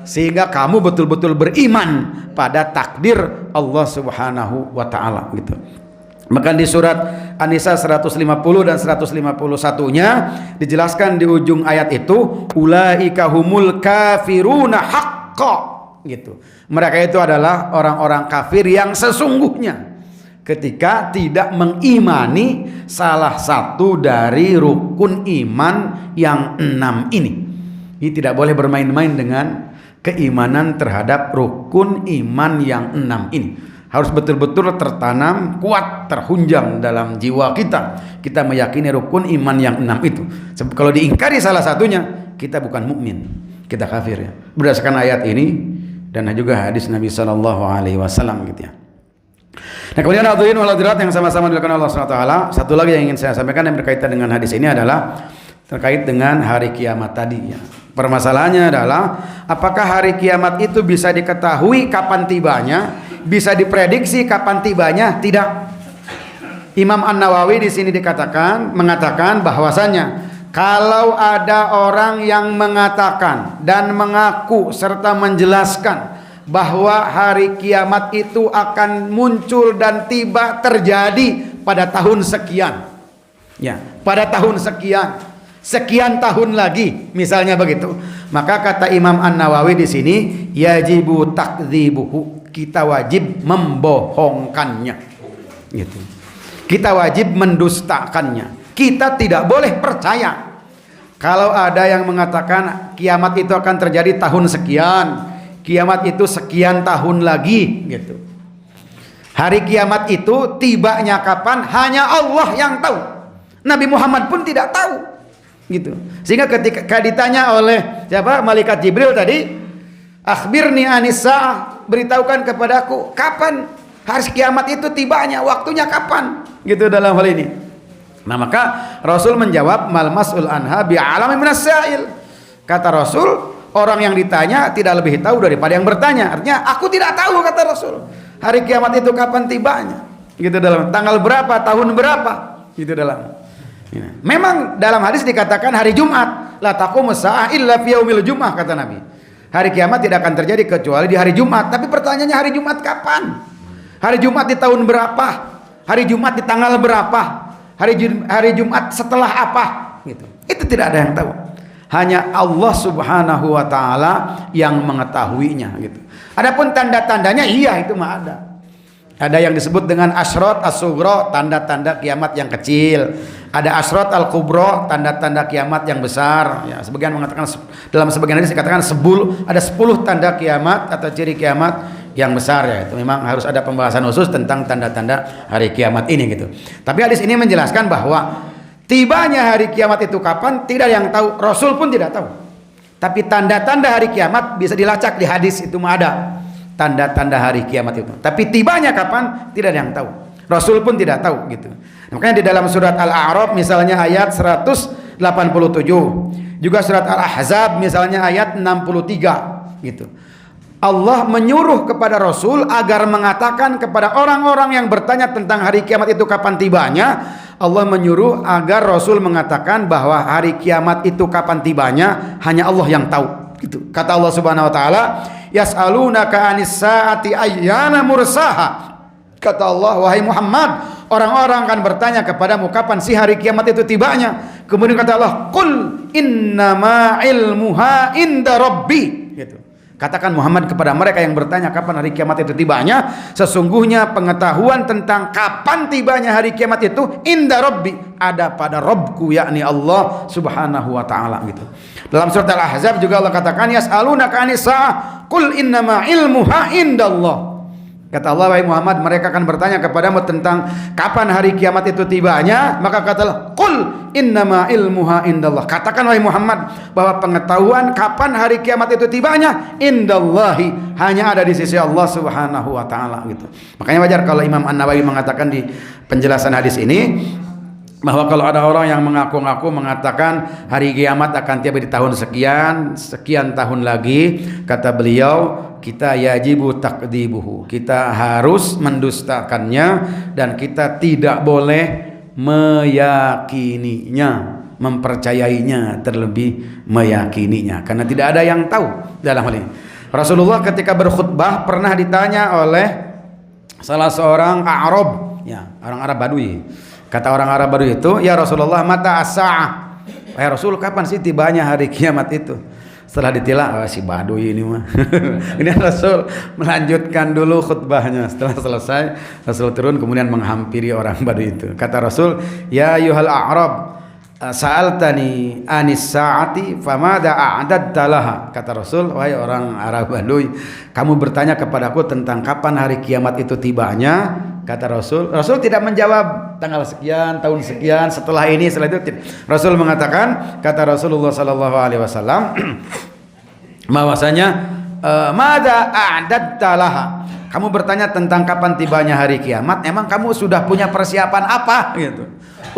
B: sehingga kamu betul-betul beriman pada takdir Allah Subhanahu wa taala gitu. Maka di surat An-Nisa 150 dan 151-nya dijelaskan di ujung ayat itu, ulaika humul kafiruna haqqan gitu. Mereka itu adalah orang-orang kafir yang sesungguhnya ketika tidak mengimani salah satu dari rukun iman yang 6 ini. Ini tidak boleh bermain-main dengan keimanan terhadap rukun iman yang 6 ini. Harus betul-betul tertanam, kuat, terhunjam dalam jiwa kita. Kita meyakini rukun iman yang 6 itu. Kalau diingkari salah satunya, kita bukan mukmin, kita kafir ya. Berdasarkan ayat ini dan juga hadis Nabi sallallahu alaihi wasallam gitu ya. Nah, kemudian hadirin wal hadirat yang sama-sama dilakukan Allah Subhanahu wa taala, satu lagi yang ingin saya sampaikan yang berkaitan dengan hadis ini adalah terkait dengan hari kiamat tadi ya. Permasalahannya adalah apakah hari kiamat itu bisa diketahui kapan tibanya, bisa diprediksi kapan tibanya? Tidak. Imam An-Nawawi di sini mengatakan bahwasanya kalau ada orang yang mengatakan dan mengaku serta menjelaskan bahwa hari kiamat itu akan muncul dan tiba terjadi pada tahun sekian, ya, pada tahun sekian tahun lagi, misalnya begitu, maka kata Imam An-Nawawi di sini, yajibu takdzibuhu, kita wajib membohongkannya, gitu. Kita wajib mendustakannya. Kita tidak boleh percaya kalau ada yang mengatakan kiamat itu akan terjadi tahun sekian, kiamat itu sekian tahun lagi gitu. Hari kiamat itu tibanya kapan hanya Allah yang tahu. Nabi Muhammad pun tidak tahu gitu. Sehingga ketika ditanya oleh siapa? Malaikat Jibril tadi, akhbirni anis saah, beritahukan kepadaku kapan hari kiamat itu tibanya, waktunya kapan? Gitu dalam hal ini. Nah, maka Rasul menjawab, mal mas'ul anha bi'alami minas sa'il. Kata Rasul, orang yang ditanya tidak lebih tahu daripada yang bertanya. Artinya aku tidak tahu, kata Rasul, hari kiamat itu kapan tibanya. Gitu dalam tanggal berapa, tahun berapa, gitu dalam. Ya. Memang dalam hadis dikatakan hari Jumat, la taqumus saah illa fi yaumil Jum'ah, kata Nabi. Hari kiamat tidak akan terjadi kecuali di hari Jumat. Tapi pertanyaannya, hari Jumat kapan? Hari Jumat di tahun berapa? Hari Jumat di tanggal berapa? Hari Jumat setelah apa? Gitu. Itu tidak ada yang tahu. Hanya Allah Subhanahu wa taala yang mengetahuinya gitu. Adapun tanda-tandanya iya itu mah ada. Ada yang disebut dengan asyrat as-sughra, tanda-tanda kiamat yang kecil. Ada asyrat al-kubra, tanda-tanda kiamat yang besar. Ya, sebagian mengatakan, dalam sebagian hadis dikatakan ada 10 tanda kiamat atau ciri kiamat yang besar ya. Itu memang harus ada pembahasan khusus tentang tanda-tanda hari kiamat ini gitu. Tapi hadis ini menjelaskan bahwa tibanya hari kiamat itu kapan tidak ada yang tahu, Rasul pun tidak tahu. Tapi tanda-tanda hari kiamat bisa dilacak di hadis, itu mah ada tanda-tanda hari kiamat itu. Tapi tibanya kapan tidak ada yang tahu, Rasul pun tidak tahu gitu. Makanya di dalam surat Al-A'raf misalnya ayat 187, juga surat Al-Ahzab misalnya ayat 63 gitu. Allah menyuruh kepada Rasul agar mengatakan kepada orang-orang yang bertanya tentang hari kiamat itu kapan tibanya, Allah menyuruh agar Rasul mengatakan bahwa hari kiamat itu kapan tibanya hanya Allah yang tahu gitu. Kata Allah Subhanahu wa taala, yas'alunaka anis saati ayyana mursaha. Kata Allah, wahai Muhammad, Orang-orang akan bertanya kepadamu kapan sih hari kiamat itu tibanya. Kemudian kata Allah, "Qul innama ilmuha inda rabbi." Gitu. Katakan Muhammad kepada mereka yang bertanya kapan hari kiamat itu tibanya, sesungguhnya pengetahuan tentang kapan tibanya hari kiamat itu inda rabbi, ada pada Rabbku, yakni Allah Subhanahu wa taala gitu. Dalam surat Al-Ahzab juga Allah katakan, "Yas'alunaka 'anis sa'ah, qul innama ilmuha indallah." Kata Allah, wahai Muhammad, mereka akan bertanya kepadamu tentang kapan hari kiamat itu tibanya, maka katalah, qul innama ilmuha indallah. Katakan wahai Muhammad bahwa pengetahuan kapan hari kiamat itu tibanya indallahi, hanya ada di sisi Allah Subhanahu wa taala gitu. Makanya wajar kalau Imam An-Nawawi mengatakan di penjelasan hadis ini bahwa kalau ada orang yang mengaku-ngaku mengatakan hari kiamat akan tiba di tahun sekian tahun lagi, kata beliau, kita yajibu takdibuhu, kita harus mendustakannya dan kita tidak boleh meyakininya, mempercayainya, terlebih meyakininya, karena tidak ada yang tahu dalam hal ini. Rasulullah ketika berkhutbah pernah ditanya oleh salah seorang Arab, ya, orang Arab Badui. Kata orang Arab Badui itu, "Ya Rasulullah, mata as-sa'ah?" Wahai Rasul, kapan sih tibanya hari kiamat itu? Setelah ditilah, si Badui ini mah. Ini Rasul melanjutkan dulu khutbahnya. Setelah selesai, Rasul turun kemudian menghampiri orang Badui itu. Kata Rasul, "Ya ayyuhal a'rab, sa'altani anis sa'ati famada a'dadta laha." Kata Rasul, wahai orang Arab Badui, kamu bertanya kepadaku tentang kapan hari kiamat itu tibanya. Kata Rasul tidak menjawab tanggal sekian, tahun sekian, setelah ini, setelah itu. Rasul mengatakan, kata Rasulullah sallallahu alaihi wasallam, bahwasanya mada a'dadta laha. Kamu bertanya tentang kapan tibanya hari kiamat, emang kamu sudah punya persiapan apa gitu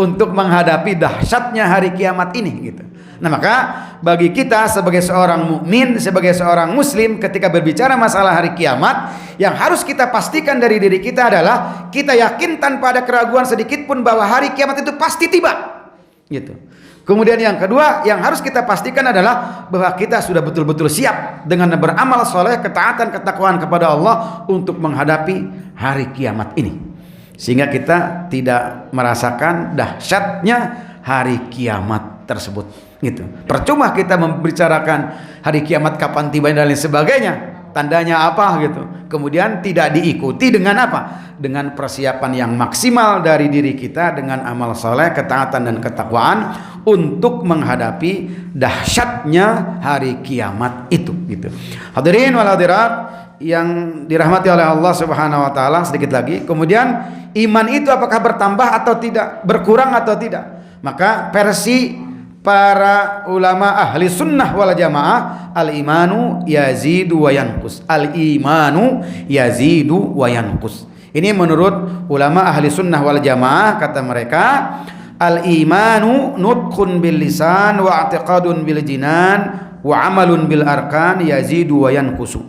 B: untuk menghadapi dahsyatnya hari kiamat ini gitu. Nah, maka bagi kita sebagai seorang mukmin, sebagai seorang muslim, ketika berbicara masalah hari kiamat, yang harus kita pastikan dari diri kita adalah kita yakin tanpa ada keraguan sedikit pun bahwa hari kiamat itu pasti tiba gitu. Kemudian yang kedua yang harus kita pastikan adalah bahwa kita sudah betul-betul siap dengan beramal soleh, ketaatan, ketakwaan kepada Allah untuk menghadapi hari kiamat ini, sehingga kita tidak merasakan dahsyatnya hari kiamat tersebut gitu. Percuma kita membicarakan hari kiamat kapan tiba dan lain sebagainya, tandanya apa gitu, kemudian tidak diikuti dengan apa? Dengan persiapan yang maksimal dari diri kita dengan amal soleh, ketaatan dan ketakwaan untuk menghadapi dahsyatnya hari kiamat itu gitu. Hadirin wal hadirat yang dirahmati oleh Allah Subhanahu wa taala, sedikit lagi, kemudian iman itu apakah bertambah atau tidak, berkurang atau tidak? Maka versi para ulama ahli sunnah wal jamaah, al-imanu yazidu wa yanqus. Al-imanu yazidu wa yanqus. Ini menurut ulama ahli sunnah wal jamaah, kata mereka, al-imanu nutqun bil lisan wa i'tiqadun bil jinan wa amalun bil arkan yazidu wa yanqusu.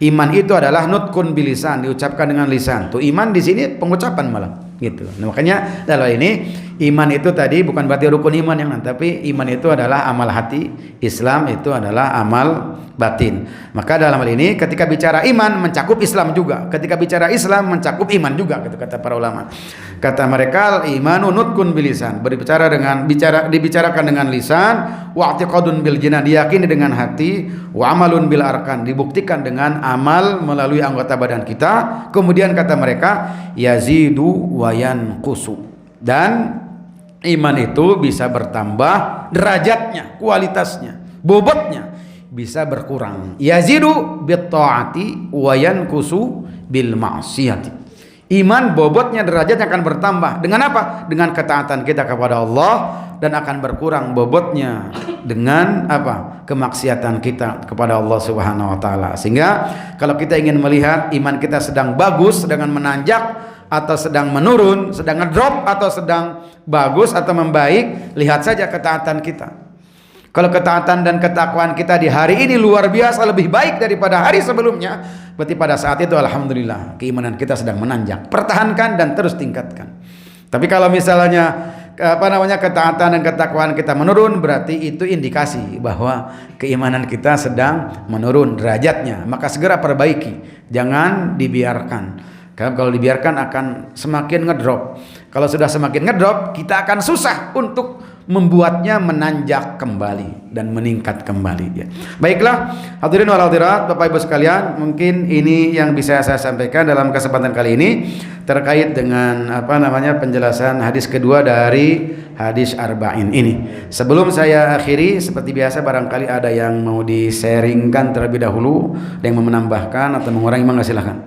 B: Iman itu adalah nutqun bil lisan, diucapkan dengan lisan. Tuh iman di sini pengucapan malah gitu. Nah, makanya dalam ini iman itu tadi bukan berarti rukun iman yang tapi iman itu adalah amal hati, Islam itu adalah amal batin. Maka dalam hal ini ketika bicara iman mencakup Islam juga, ketika bicara Islam mencakup iman juga gitu kata para ulama. Kata mereka imanu nutqun bil lisan, dibicarakan dengan lisan, wa i'tiqadun bil jinan, diyakini dengan hati, wa amalun bil arkan, dibuktikan dengan amal melalui anggota badan kita. Kemudian kata mereka yazidu wa yanqusu, dan iman itu bisa bertambah derajatnya, kualitasnya, bobotnya bisa berkurang. Yazidu bit taati wa yanqusu bil ma'siyati. Iman bobotnya, derajatnya akan bertambah dengan apa? Dengan ketaatan kita kepada Allah, dan akan berkurang bobotnya dengan apa? Kemaksiatan kita kepada Allah Subhanahu wa taala. Sehingga kalau kita ingin melihat iman kita sedang bagus, sedang menanjak atau sedang menurun, sedang ngedrop atau sedang bagus atau membaik, lihat saja ketaatan kita. Kalau ketaatan dan ketakwaan kita di hari ini luar biasa lebih baik daripada hari sebelumnya, berarti pada saat itu alhamdulillah keimanan kita sedang menanjak. Pertahankan dan terus tingkatkan. Tapi kalau misalnya ketaatan dan ketakwaan kita menurun, berarti itu indikasi bahwa keimanan kita sedang menurun derajatnya. Maka segera perbaiki, jangan dibiarkan. Karena kalau dibiarkan akan semakin ngedrop. Kalau sudah semakin ngedrop, kita akan susah untuk membuatnya menanjak kembali dan meningkat kembali ya. Baiklah, hadirin wal hadirat, Bapak Ibu sekalian, mungkin ini yang bisa saya sampaikan dalam kesempatan kali ini terkait dengan penjelasan hadis kedua dari hadis arba'in ini. Sebelum saya akhiri, seperti biasa barangkali ada yang mau di-sharingkan terlebih dahulu, ada yang mau menambahkan atau mengurangi, mangga silakan.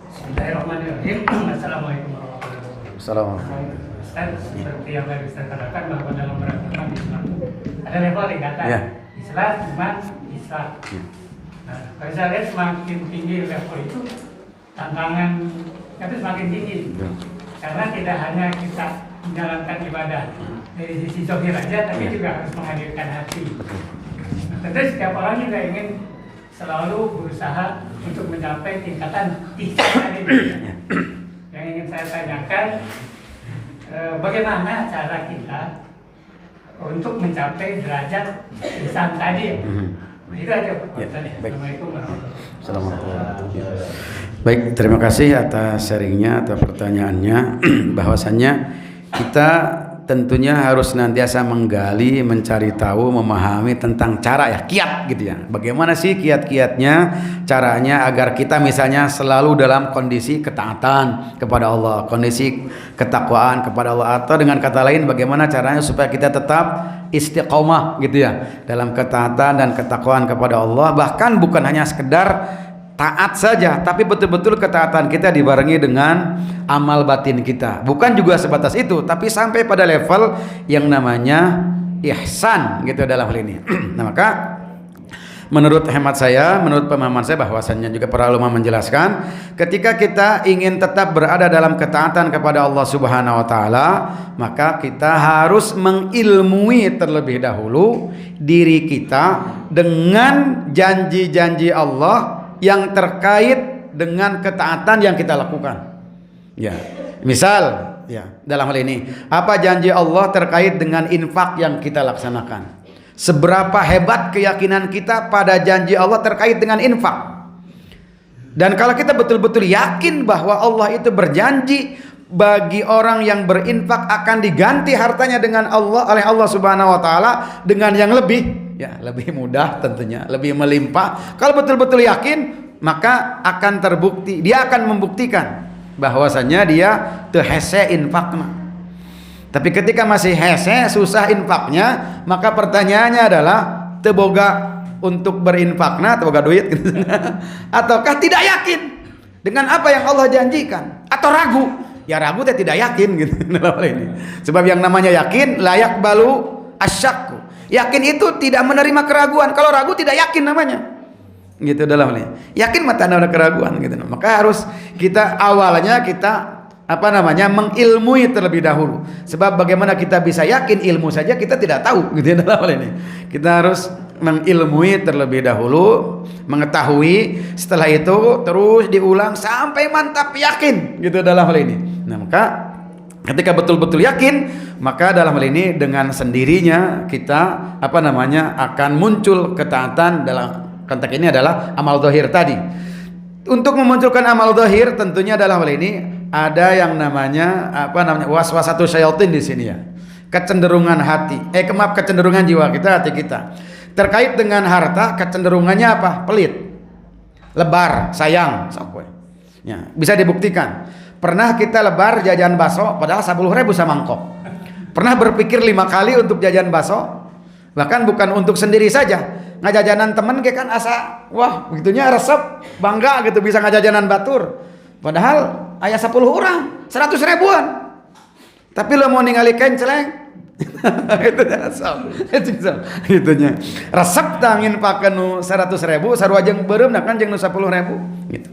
C: Bismillahirrahmanirrahim. Assalamualaikum warahmatullahi wabarakatuh.
B: Assalamualaikum.
C: Seperti yang tadi saya katakan bahwa dalam beragama Islam ada level tingkatan.
B: Ya.
C: Islam, iman, Islam. Nah, kalau saya lihat semakin tinggi level itu, tantangan itu semakin tinggi.
B: Ya.
C: Karena tidak hanya kita menjalankan ibadah dari sisi zahir aja, tapi juga harus menghadirkan hati. Nah, tentu setiap orang juga ingin selalu berusaha untuk mencapai tingkatan ihsan tadi. Yang ingin saya tanyakan, bagaimana cara kita untuk mencapai derajat ihsan tadi? Itu aja Pak. Assalamualaikum warahmatullahi wabarakatuh.
B: Baik, terima kasih atas sharingnya atau pertanyaannya. Bahwasannya kita tentunya harus senantiasa menggali, mencari tahu, memahami tentang cara ya, kiat gitu ya. Bagaimana sih kiat-kiatnya, caranya agar kita misalnya selalu dalam kondisi ketaatan kepada Allah, kondisi ketakwaan kepada Allah, atau dengan kata lain bagaimana caranya supaya kita tetap istiqomah gitu ya dalam ketaatan dan ketakwaan kepada Allah. Bahkan bukan hanya sekedar taat saja, tapi betul-betul ketaatan kita dibarengi dengan amal batin kita. Bukan juga sebatas itu, tapi sampai pada level yang namanya ihsan gitu dalam hal ini. Nah, maka menurut hemat saya, menurut pemahaman saya, bahwasannya juga para ulama menjelaskan, ketika kita ingin tetap berada dalam ketaatan kepada Allah Subhanahu wa taala, maka kita harus mengilmui terlebih dahulu diri kita dengan janji-janji Allah yang terkait dengan ketaatan yang kita lakukan. Ya, misal ya dalam hal ini, apa janji Allah terkait dengan infak yang kita laksanakan? Seberapa hebat keyakinan kita pada janji Allah terkait dengan infak? Dan kalau kita betul-betul yakin bahwa Allah itu berjanji bagi orang yang berinfak akan diganti hartanya dengan Allah oleh Allah Subhanahu wa taala dengan yang lebih, ya lebih mudah tentunya, lebih melimpah. Kalau betul-betul yakin, maka akan terbukti, dia akan membuktikan bahwasanya dia teu hese infakna. Tapi ketika masih hese, susah infaknya, maka pertanyaannya adalah teu boga untuk berinfakna, teu boga duit gitu. Ataukah tidak yakin dengan apa yang Allah janjikan, atau ragu? Ya ragu teh tidak yakin gitu dalam hal ini. Sebab yang namanya yakin layak balu asyakku. Yakin itu tidak menerima keraguan. Kalau ragu tidak yakin namanya. Gitu dalam hal ini. Yakin mata ada keraguan gitu. Maka harus kita awalnya kita mengilmui terlebih dahulu. Sebab bagaimana kita bisa yakin, ilmu saja kita tidak tahu gitu dalam hal ini. Kita harus mengilmui terlebih dahulu, mengetahui, setelah itu terus diulang sampai mantap yakin gitu dalam hal ini. Nah, maka ketika betul-betul yakin, maka dalam hal ini dengan sendirinya kita akan muncul ketaatan. Dalam konteks ini adalah amal zahir tadi. Untuk memunculkan amal zahir tentunya dalam hal ini ada yang namanya waswasatu syaitan di sini ya. Kecenderungan hati, kecenderungan jiwa kita, hati kita. Terkait dengan harta, kecenderungannya apa? Pelit, lebar, sayang. Ya, bisa dibuktikan. Pernah kita lebar jajan baso padahal 10.000 samangkok. Pernah berpikir 5 kali untuk jajan baso, bahkan bukan untuk sendiri saja. Ngajajanan temen kan asa, wah begitunya resep, bangga gitu bisa ngajajanan batur. Padahal aya 10 orang, 100 ribuan. Tapi lo mau ningali kenceleng. Itu itunya resep tangin pakai 100.000 sarua jeung beureum kan jeung 10.000 gitu.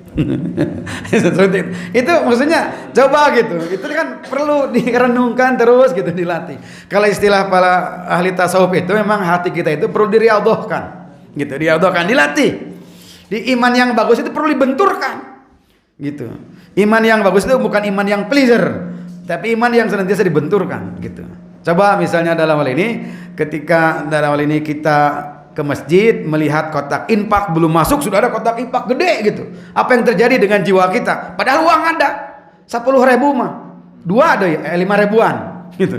B: Itu maksudnya coba gitu. Itu kan perlu direnungkan terus gitu, dilatih. Kalau istilah para ahli tasawuf itu memang hati kita itu perlu diriadhahkan. Gitu, diriadhahkan, dilatih. Di iman yang bagus itu perlu dibenturkan. Gitu. Iman yang bagus itu bukan iman yang pleaser, tapi iman yang senantiasa dibenturkan gitu. Coba misalnya dalam hal ini, ketika dalam hal ini kita ke masjid melihat kotak infak belum masuk, sudah ada kotak infak gede gitu. Apa yang terjadi dengan jiwa kita? Padahal uang ada 10.000 mah. Dua ada 5.000-an gitu.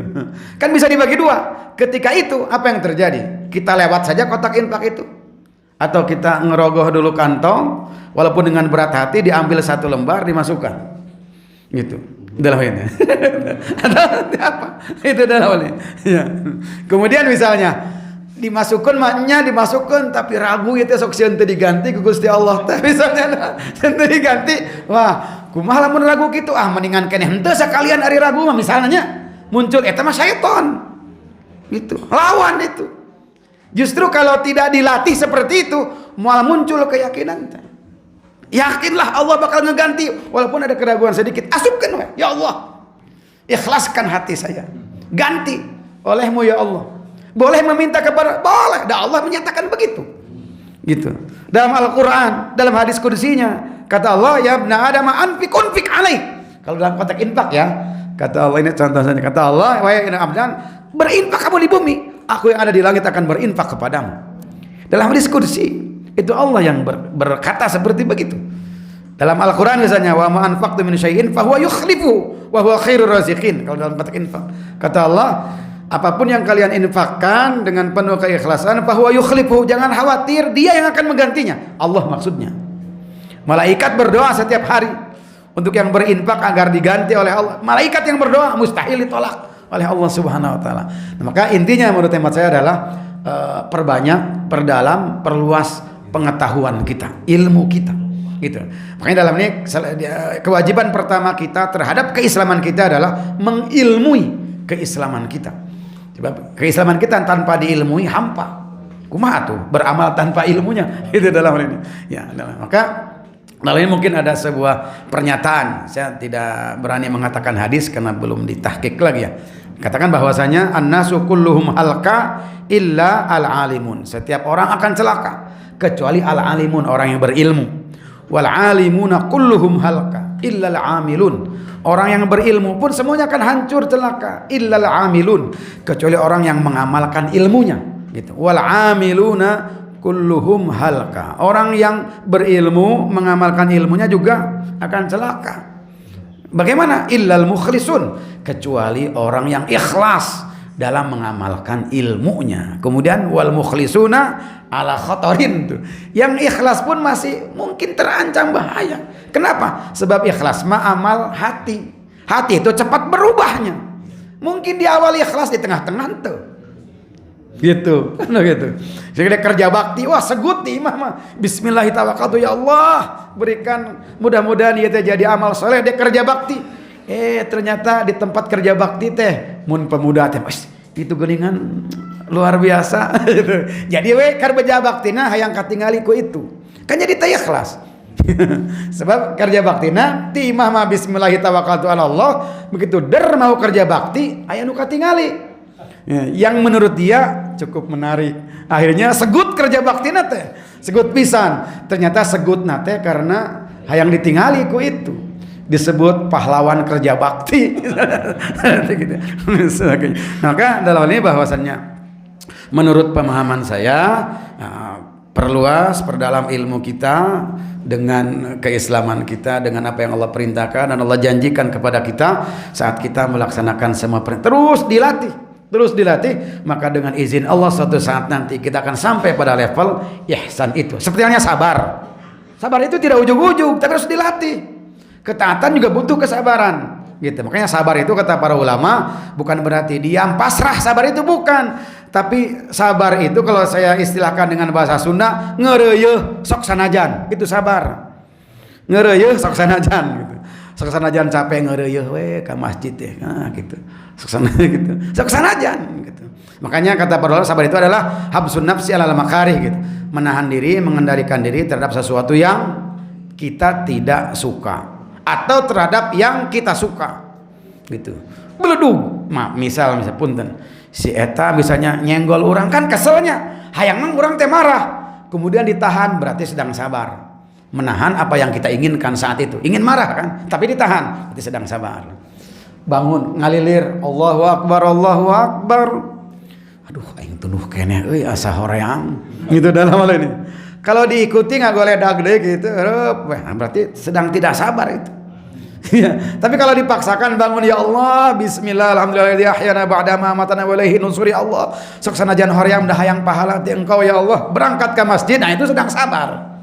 B: Kan bisa dibagi dua. Ketika itu apa yang terjadi? Kita lewat saja kotak infak itu. Atau kita ngerogoh dulu kantong, walaupun dengan berat hati diambil 1 lembar dimasukkan. Gitu. Dalam ini. Atau apa? Itu dalam ini. Ya. Kemudian misalnya dimasukkan maknya dimasukkan tapi ragu itu sok sieun teu diganti ku Gusti Allah teh misalnya teu diganti wah kumaha lamun ragu kitu mendingan keneh henteu sakalian ari ragu mah misalnya muncul eta mah syaiton gitu lawan itu justru kalau tidak dilatih seperti itu malah muncul keyakinan teh yakinlah Allah bakal ngeganti walaupun ada keraguan sedikit asupkan we ya Allah ikhlaskan hati saya ganti olehmu ya Allah. Boleh meminta kepada boleh, dan Allah menyatakan begitu. Gitu. Dalam Al-Qur'an, dalam hadis kudusinya, kata Allah, ya ibna Adam anfiq alaih. Kalau dalam konteks infak ya, kata Allah ini contohnya kata Allah, wahai ibna Adam, berinfak kamu di bumi, aku yang ada di langit akan berinfak kepadamu. Dalam hadis kudusi, itu Allah yang berkata seperti begitu. Dalam Al-Qur'an misalnya, wa ma anfaqtum min syai'in fa huwa yukhlifu wa huwa khairur raziqin. Kalau dalam konteks infak, kata Allah, apapun yang kalian infakkan dengan penuh keikhlasan bahwa yukhlifu, jangan khawatir, dia yang akan menggantinya. Allah maksudnya. Malaikat berdoa setiap hari untuk yang berinfak agar diganti oleh Allah. Malaikat yang berdoa mustahil ditolak oleh Allah Subhanahu wa taala. Nah, maka intinya menurut hemat saya adalah perbanyak, perdalam, perluas pengetahuan kita, ilmu kita. Gitu. Makanya dalam ini kewajiban pertama kita terhadap keislaman kita adalah mengilmui keislaman kita. Sebab keislaman kita tanpa diilmui hampa. Kumaha tuh beramal tanpa ilmunya? Itu dalam hal ini. Ya, maka dalam ini mungkin ada sebuah pernyataan. Saya tidak berani mengatakan hadis karena belum ditahqiq lagi ya. Katakan bahwasanya an-nasu kulluhum halka illa al-alimun. Setiap orang akan celaka kecuali al-alimun, orang yang berilmu. Wal alimuna kulluhum halka illa al-amilun. Orang yang berilmu pun semuanya akan hancur celaka illal amilun, kecuali orang yang mengamalkan ilmunya gitu. Wal amiluna kulluhum halka. Orang yang berilmu mengamalkan ilmunya juga akan celaka. Bagaimana? Illal mukhlisun, kecuali orang yang ikhlas dalam mengamalkan ilmunya. Kemudian wal mukhlisuna ala khatarin tuh. Yang ikhlas pun masih mungkin terancam bahaya. Kenapa? Sebab ikhlas mah amal hati. Hati itu cepat berubahnya. Mungkin di awal ikhlas, di tengah-tengah tuh. Gitu. Gitu. Jadi kerja bakti, wah segut nih imam mah. Bismillahirrahmanirrahim, ya Allah, berikan mudah-mudahan dia jadi amal soleh, dia kerja bakti. Ternyata di tempat kerja bakti teh mun pemuda teh itu geningan luar biasa. Jadi kerja baktina hayang katingali ku itu. Kan jadi teh ikhlas. Sebab kerja baktina timah mah bismillahirrahmanirrahim, begitu mau kerja bakti aya nu katingali. Yang menurut dia cukup menarik. Akhirnya segut kerja baktina teh. Segut pisan. Ternyata segut nate karena hayang ditingali ku itu. Disebut pahlawan kerja bakti. Maka dalam ini bahwasannya menurut pemahaman saya perluas, perdalam ilmu kita dengan keislaman kita, dengan apa yang Allah perintahkan dan Allah janjikan kepada kita saat kita melaksanakan semua perintah. Terus dilatih, maka dengan izin Allah suatu saat nanti kita akan sampai pada level ihsan itu. Seperti halnya sabar. Sabar itu tidak ujug-ujug, tapi harus dilatih. Ketaatan juga butuh kesabaran. Gitu. Makanya sabar itu kata para ulama bukan berarti diam pasrah, sabar itu bukan. Tapi sabar itu kalau saya istilahkan dengan bahasa Sunda, ngeureueuh sok sanajan, itu sabar. Ngeureueuh sok sanajan gitu. Sok sanajan capek ngeureueuh we ka masjid teh. Nah gitu. Sok sanajan gitu. Sok sanajan gitu. Makanya kata para ulama sabar itu adalah habsun nafsi alal makarih gitu. Menahan diri, mengendalikan diri terhadap sesuatu yang kita tidak suka atau terhadap yang kita suka gitu. Beledug, misal punten si eta misalnya nyenggol orang, kan keselnya hayang mang orang teh marah, kemudian ditahan, berarti sedang sabar, menahan apa yang kita inginkan saat itu. Ingin marah kan, tapi ditahan, berarti sedang sabar. Bangun ngalilir Allahu Akbar, Allahu Akbar, aduh aing tunuh keneh euy asa horeang gitu dalam hal ini. Kalau diikuti ngagoleh dagde gitu, berarti sedang tidak sabar itu. Ya, tapi kalau dipaksakan bangun ya Allah, bismillah, alhamdulillah ahyana ba'da ma amatana wa ilaihi nusur ya Allah. Sok sanajan hoream dah hayang pahala ti Engkau ya Allah. Berangkat ke masjid, nah itu sedang sabar.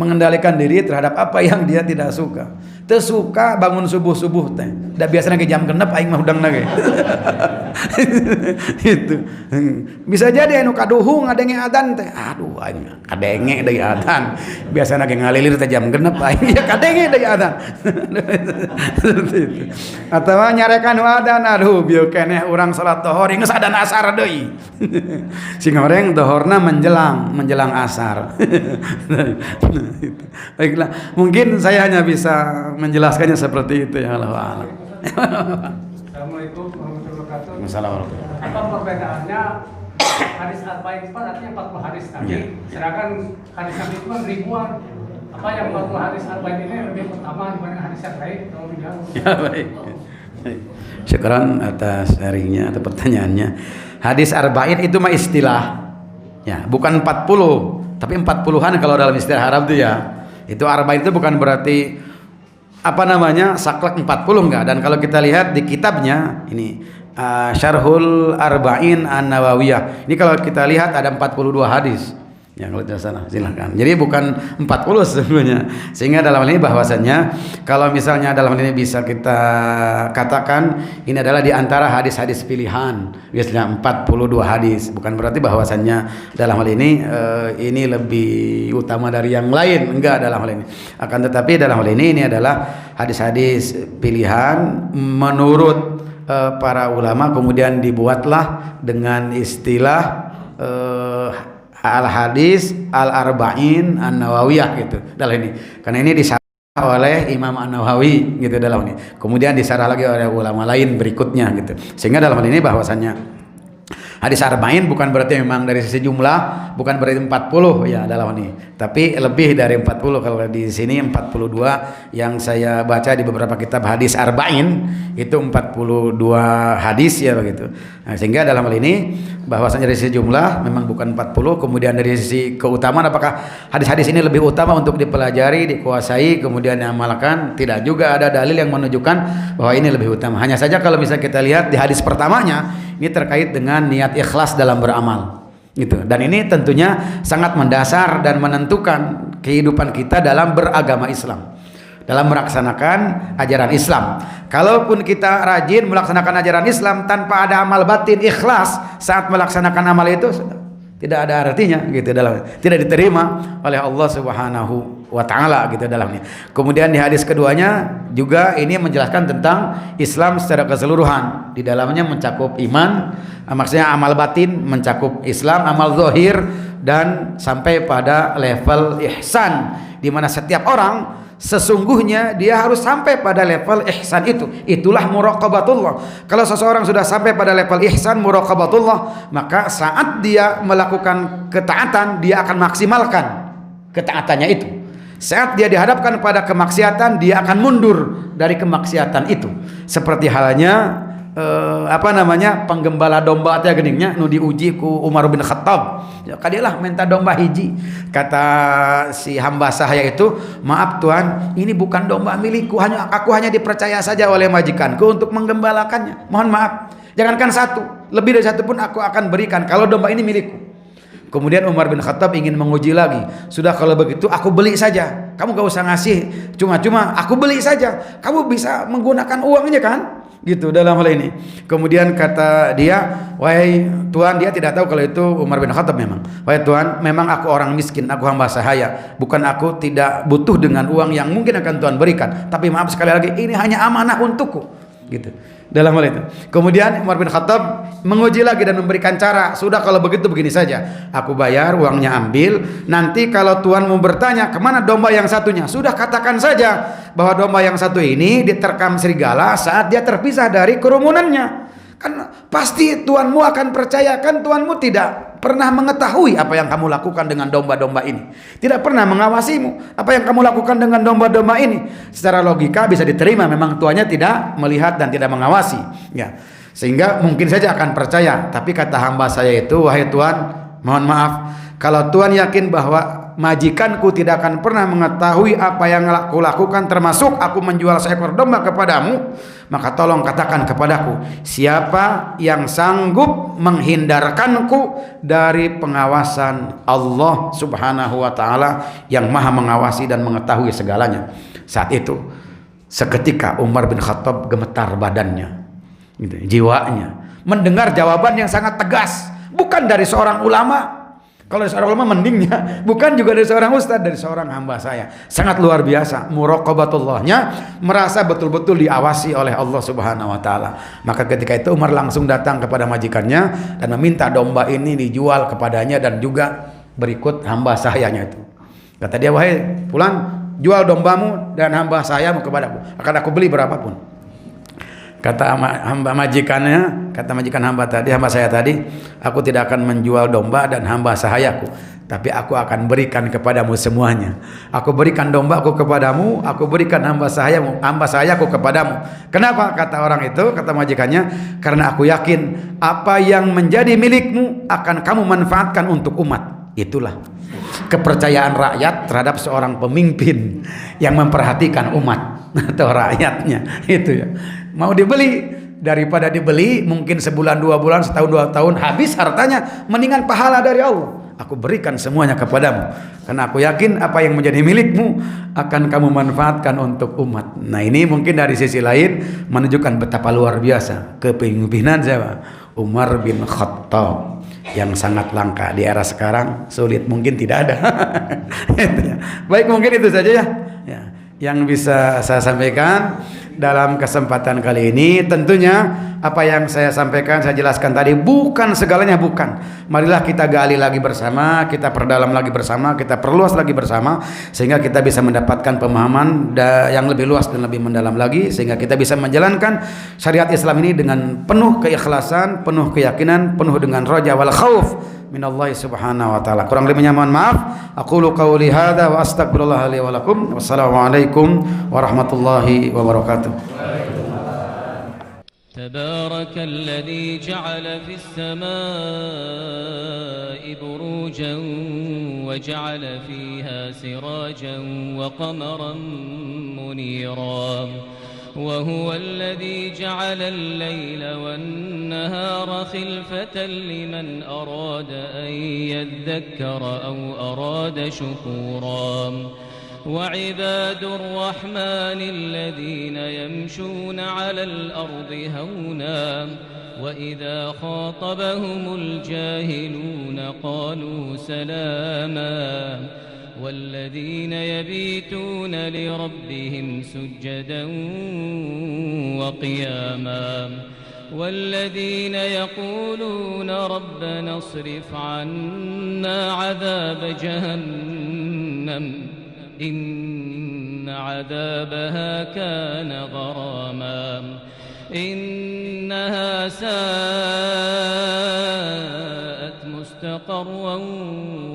B: Mengendalikan diri terhadap apa yang dia tidak suka. Teu suka bangun subuh-subuh teh. Da biasana ke jam 6 aing mah udang ge. Itu. Bisa jadi anu kaduhung ngadenge adzan teh. Aduh aing kadenge deui adzan. Biasana ge ngalilir teh jam 6 aing ya kadenge deui adzan. Atawa nyarekan adzan aduh bieu keneh urang salat zuhur geus adzan asar deui. Si ngoreng zuhurna menjelang asar. Baiklah, mungkin saya hanya bisa menjelaskannya seperti itu ya Allah.
C: Assalamualaikum warahmatullahi wabarakatuh.
B: Assalamualaikum.
C: Apa perbedaannya hadis arba'in itu artinya 40 hadis Nabi,
B: Ya.
C: sedangkan hadis Nabi itu kan ribuan. Apa yang 40 hadis arba'in ini lebih utama dibanding hadis yang lain? Tolong dijawab.
B: Ya baik. Syukran atas sharingnya atau pertanyaannya. Hadis arba'in itu mah istilah. Ya, bukan 40, tapi 40-an kalau dalam istilah Arab itu ya. Itu arba'in itu bukan berarti apa namanya saklek 40 enggak. Dan kalau kita lihat di kitabnya ini Syarhul Arba'in An-Nawawiyah, ini kalau kita lihat ada 42 hadis ya, kalau tidak salah silahkan. Jadi bukan 40 sebenarnya, sehingga dalam hal ini bahwasannya kalau misalnya dalam hal ini bisa kita katakan ini adalah di antara hadis-hadis pilihan, biasanya 42 hadis, bukan berarti bahwasannya dalam hal ini lebih utama dari yang lain, enggak dalam hal ini. Akan tetapi dalam hal ini adalah hadis-hadis pilihan menurut para ulama, kemudian dibuatlah dengan istilah al-hadis al-arba'in an-nawawiyah gitu dalam ini. Karena ini disarah oleh Imam An-Nawawi gitu dalam ini. Kemudian disarah lagi oleh ulama lain berikutnya gitu. Sehingga dalam hal ini bahwasannya hadis arba'in bukan berarti memang dari sisi jumlah bukan berarti 40 ya dalam ini, tapi lebih dari 40. Kalau di sini 42 yang saya baca di beberapa kitab hadis arba'in itu 42 hadis ya begitu. Nah, sehingga dalam hal ini bahwasanya dari sisi jumlah memang bukan 40, kemudian dari sisi keutamaan apakah hadis-hadis ini lebih utama untuk dipelajari, dikuasai, kemudian diamalkan, tidak juga ada dalil yang menunjukkan bahwa ini lebih utama. Hanya saja kalau misalnya kita lihat di hadis pertamanya ini terkait dengan niat ikhlas dalam beramal gitu. Dan ini tentunya sangat mendasar dan menentukan kehidupan kita dalam beragama Islam, dalam melaksanakan ajaran Islam. Kalaupun kita rajin melaksanakan ajaran Islam tanpa ada amal batin ikhlas saat melaksanakan amal itu, tidak ada artinya gitu, dalam tidak diterima oleh Allah Subhanahu wa taala gitu dalam ini. Kemudian di hadis keduanya juga ini menjelaskan tentang Islam secara keseluruhan. Di dalamnya mencakup iman, maksudnya amal batin, mencakup Islam, amal zahir, dan sampai pada level ihsan, di mana setiap orang sesungguhnya dia harus sampai pada level ihsan itu. Itulah muraqabatullah. Kalau seseorang sudah sampai pada level ihsan muraqabatullah, maka saat dia melakukan ketaatan dia akan maksimalkan ketaatannya itu. Saat dia dihadapkan pada kemaksiatan dia akan mundur dari kemaksiatan itu. Seperti halnya penggembala domba teh geningnya nu diuji ku Umar bin Khattab. Ya kadilah minta domba hiji. Kata si hamba sahaya itu, "Maaf Tuhan, ini bukan domba milikku, aku hanya dipercaya saja oleh majikanku untuk menggembalakannya. Mohon maaf. Jangankan satu, lebih dari satu pun aku akan berikan kalau domba ini milikku." Kemudian Umar bin Khattab ingin menguji lagi. "Sudah kalau begitu aku beli saja. Kamu gak usah ngasih cuma-cuma, aku beli saja. Kamu bisa menggunakan uangnya kan?" Gitu dalam hal ini. Kemudian kata dia, "Wahai Tuhan," dia tidak tahu kalau itu Umar bin Khattab memang. "Wahai Tuhan, memang aku orang miskin, aku hamba sahaya. Bukan aku tidak butuh dengan uang yang mungkin akan Tuhan berikan. Tapi maaf sekali lagi, ini hanya amanah untukku." Gitu. Dalam hal itu. Kemudian Umar bin Khattab menguji lagi dan memberikan cara. "Sudah kalau begitu begini saja. Aku bayar, uangnya ambil. Nanti kalau Tuhan mau bertanya, kemana domba yang satunya? Sudah katakan saja bahwa domba yang satu ini diterkam serigala saat dia terpisah dari kerumunannya. Kan pasti Tuhanmu akan percayakan, Tuhanmu tidak pernah mengetahui apa yang kamu lakukan dengan domba-domba ini. Tidak pernah mengawasimu apa yang kamu lakukan dengan domba-domba ini." Secara logika bisa diterima, memang Tuhannya tidak melihat dan tidak mengawasi ya. Sehingga mungkin saja akan percaya. Tapi kata hamba saya itu, "Wahai Tuhan, mohon maaf, kalau Tuhan yakin bahwa majikanku tidak akan pernah mengetahui apa yang aku lakukan, termasuk aku menjual seekor domba kepadamu, maka tolong katakan kepadaku, siapa yang sanggup menghindarkanku dari pengawasan Allah Subhanahu wa taala yang Maha mengawasi dan mengetahui segalanya. Saat itu seketika Umar bin Khattab gemetar badannya, gitu, jiwanya, mendengar jawaban yang sangat tegas, bukan dari seorang ulama. Kalau dari seorang ulama mendingnya, bukan juga dari seorang ustadz, dari seorang hamba saya. Sangat luar biasa muraqabatullahnya, merasa betul-betul diawasi oleh Allah Subhanahu wa taala. Maka ketika itu Umar langsung datang kepada majikannya dan meminta domba ini dijual kepadanya dan juga berikut hamba sayanya itu. Kata dia, wahai fulan, jual dombamu dan hamba sayamu kepadaku, akan aku beli berapapun. Kata hamba majikannya, kata majikan hamba saya tadi, aku tidak akan menjual domba dan hamba sahayaku, tapi aku akan berikan kepadamu semuanya. Aku berikan dombaku kepadamu, aku berikan hamba sahayaku kepadamu. Kenapa? Kata orang itu, kata majikannya, karena aku yakin apa yang menjadi milikmu akan kamu manfaatkan untuk umat. Itulah kepercayaan rakyat terhadap seorang pemimpin yang memperhatikan umat atau rakyatnya, itu ya. Mau dibeli, daripada dibeli mungkin sebulan, 2 bulan, setahun, 2 tahun habis hartanya, mendingan pahala dari Allah. Aku berikan semuanya kepadamu karena aku yakin apa yang menjadi milikmu akan kamu manfaatkan untuk umat. Nah, ini mungkin dari sisi lain menunjukkan betapa luar biasa kepemimpinan siapa? Umar bin Khattab, yang sangat langka di era sekarang, sulit mungkin tidak ada. Baik, mungkin itu saja ya yang bisa saya sampaikan dalam kesempatan kali ini. Tentunya apa yang saya sampaikan, saya jelaskan tadi bukan segalanya, bukan. Marilah kita gali lagi bersama, kita perdalam lagi bersama, kita perluas lagi bersama, sehingga kita bisa mendapatkan pemahaman yang lebih luas dan lebih mendalam lagi, sehingga kita bisa menjalankan syariat Islam ini dengan penuh keikhlasan, penuh keyakinan, penuh dengan raja wal khauf minallahi subhanahu wa ta'ala. Kurang lebihnya mohon maaf. Aqulu qawli hadza wa astaghfirullah li wa lakum. Wassalamualaikum warahmatullahi wabarakatuh.
A: تبارك الذي جعل في السماء بروجا وجعل فيها سراجا وقمرا منيرا وهو الذي جعل الليل والنهار خلفة لمن أراد أن يذكر أو أراد شكورا وعباد الرحمن الذين يمشون على الأرض هونا وإذا خاطبهم الجاهلون قالوا سلاما والذين يبيتون لربهم سجدا وقياما والذين يقولون ربنا اصرف عنا عذاب جهنم إن عذابها كان غراما إنها ساءت مستقرا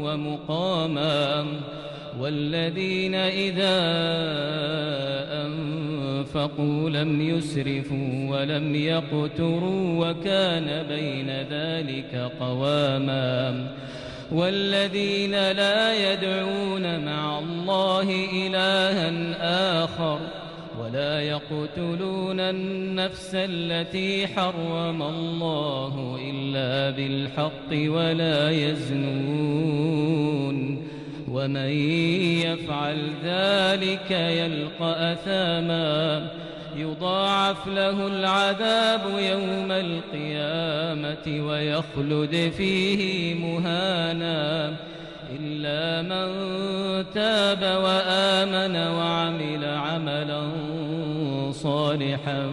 A: ومقاما والذين إذا أنفقوا لم يسرفوا ولم يقتروا وكان بين ذلك قواما والذين لا يدعون مع الله إلها آخر ولا يقتلون النفس التي حرم الله إلا بالحق ولا يزنون ومن يفعل ذلك يلقى أثاما يضاعف له العذاب يوم القيامة ويخلد فيه مهانا إلا من تاب وآمن وعمل عملا صالحا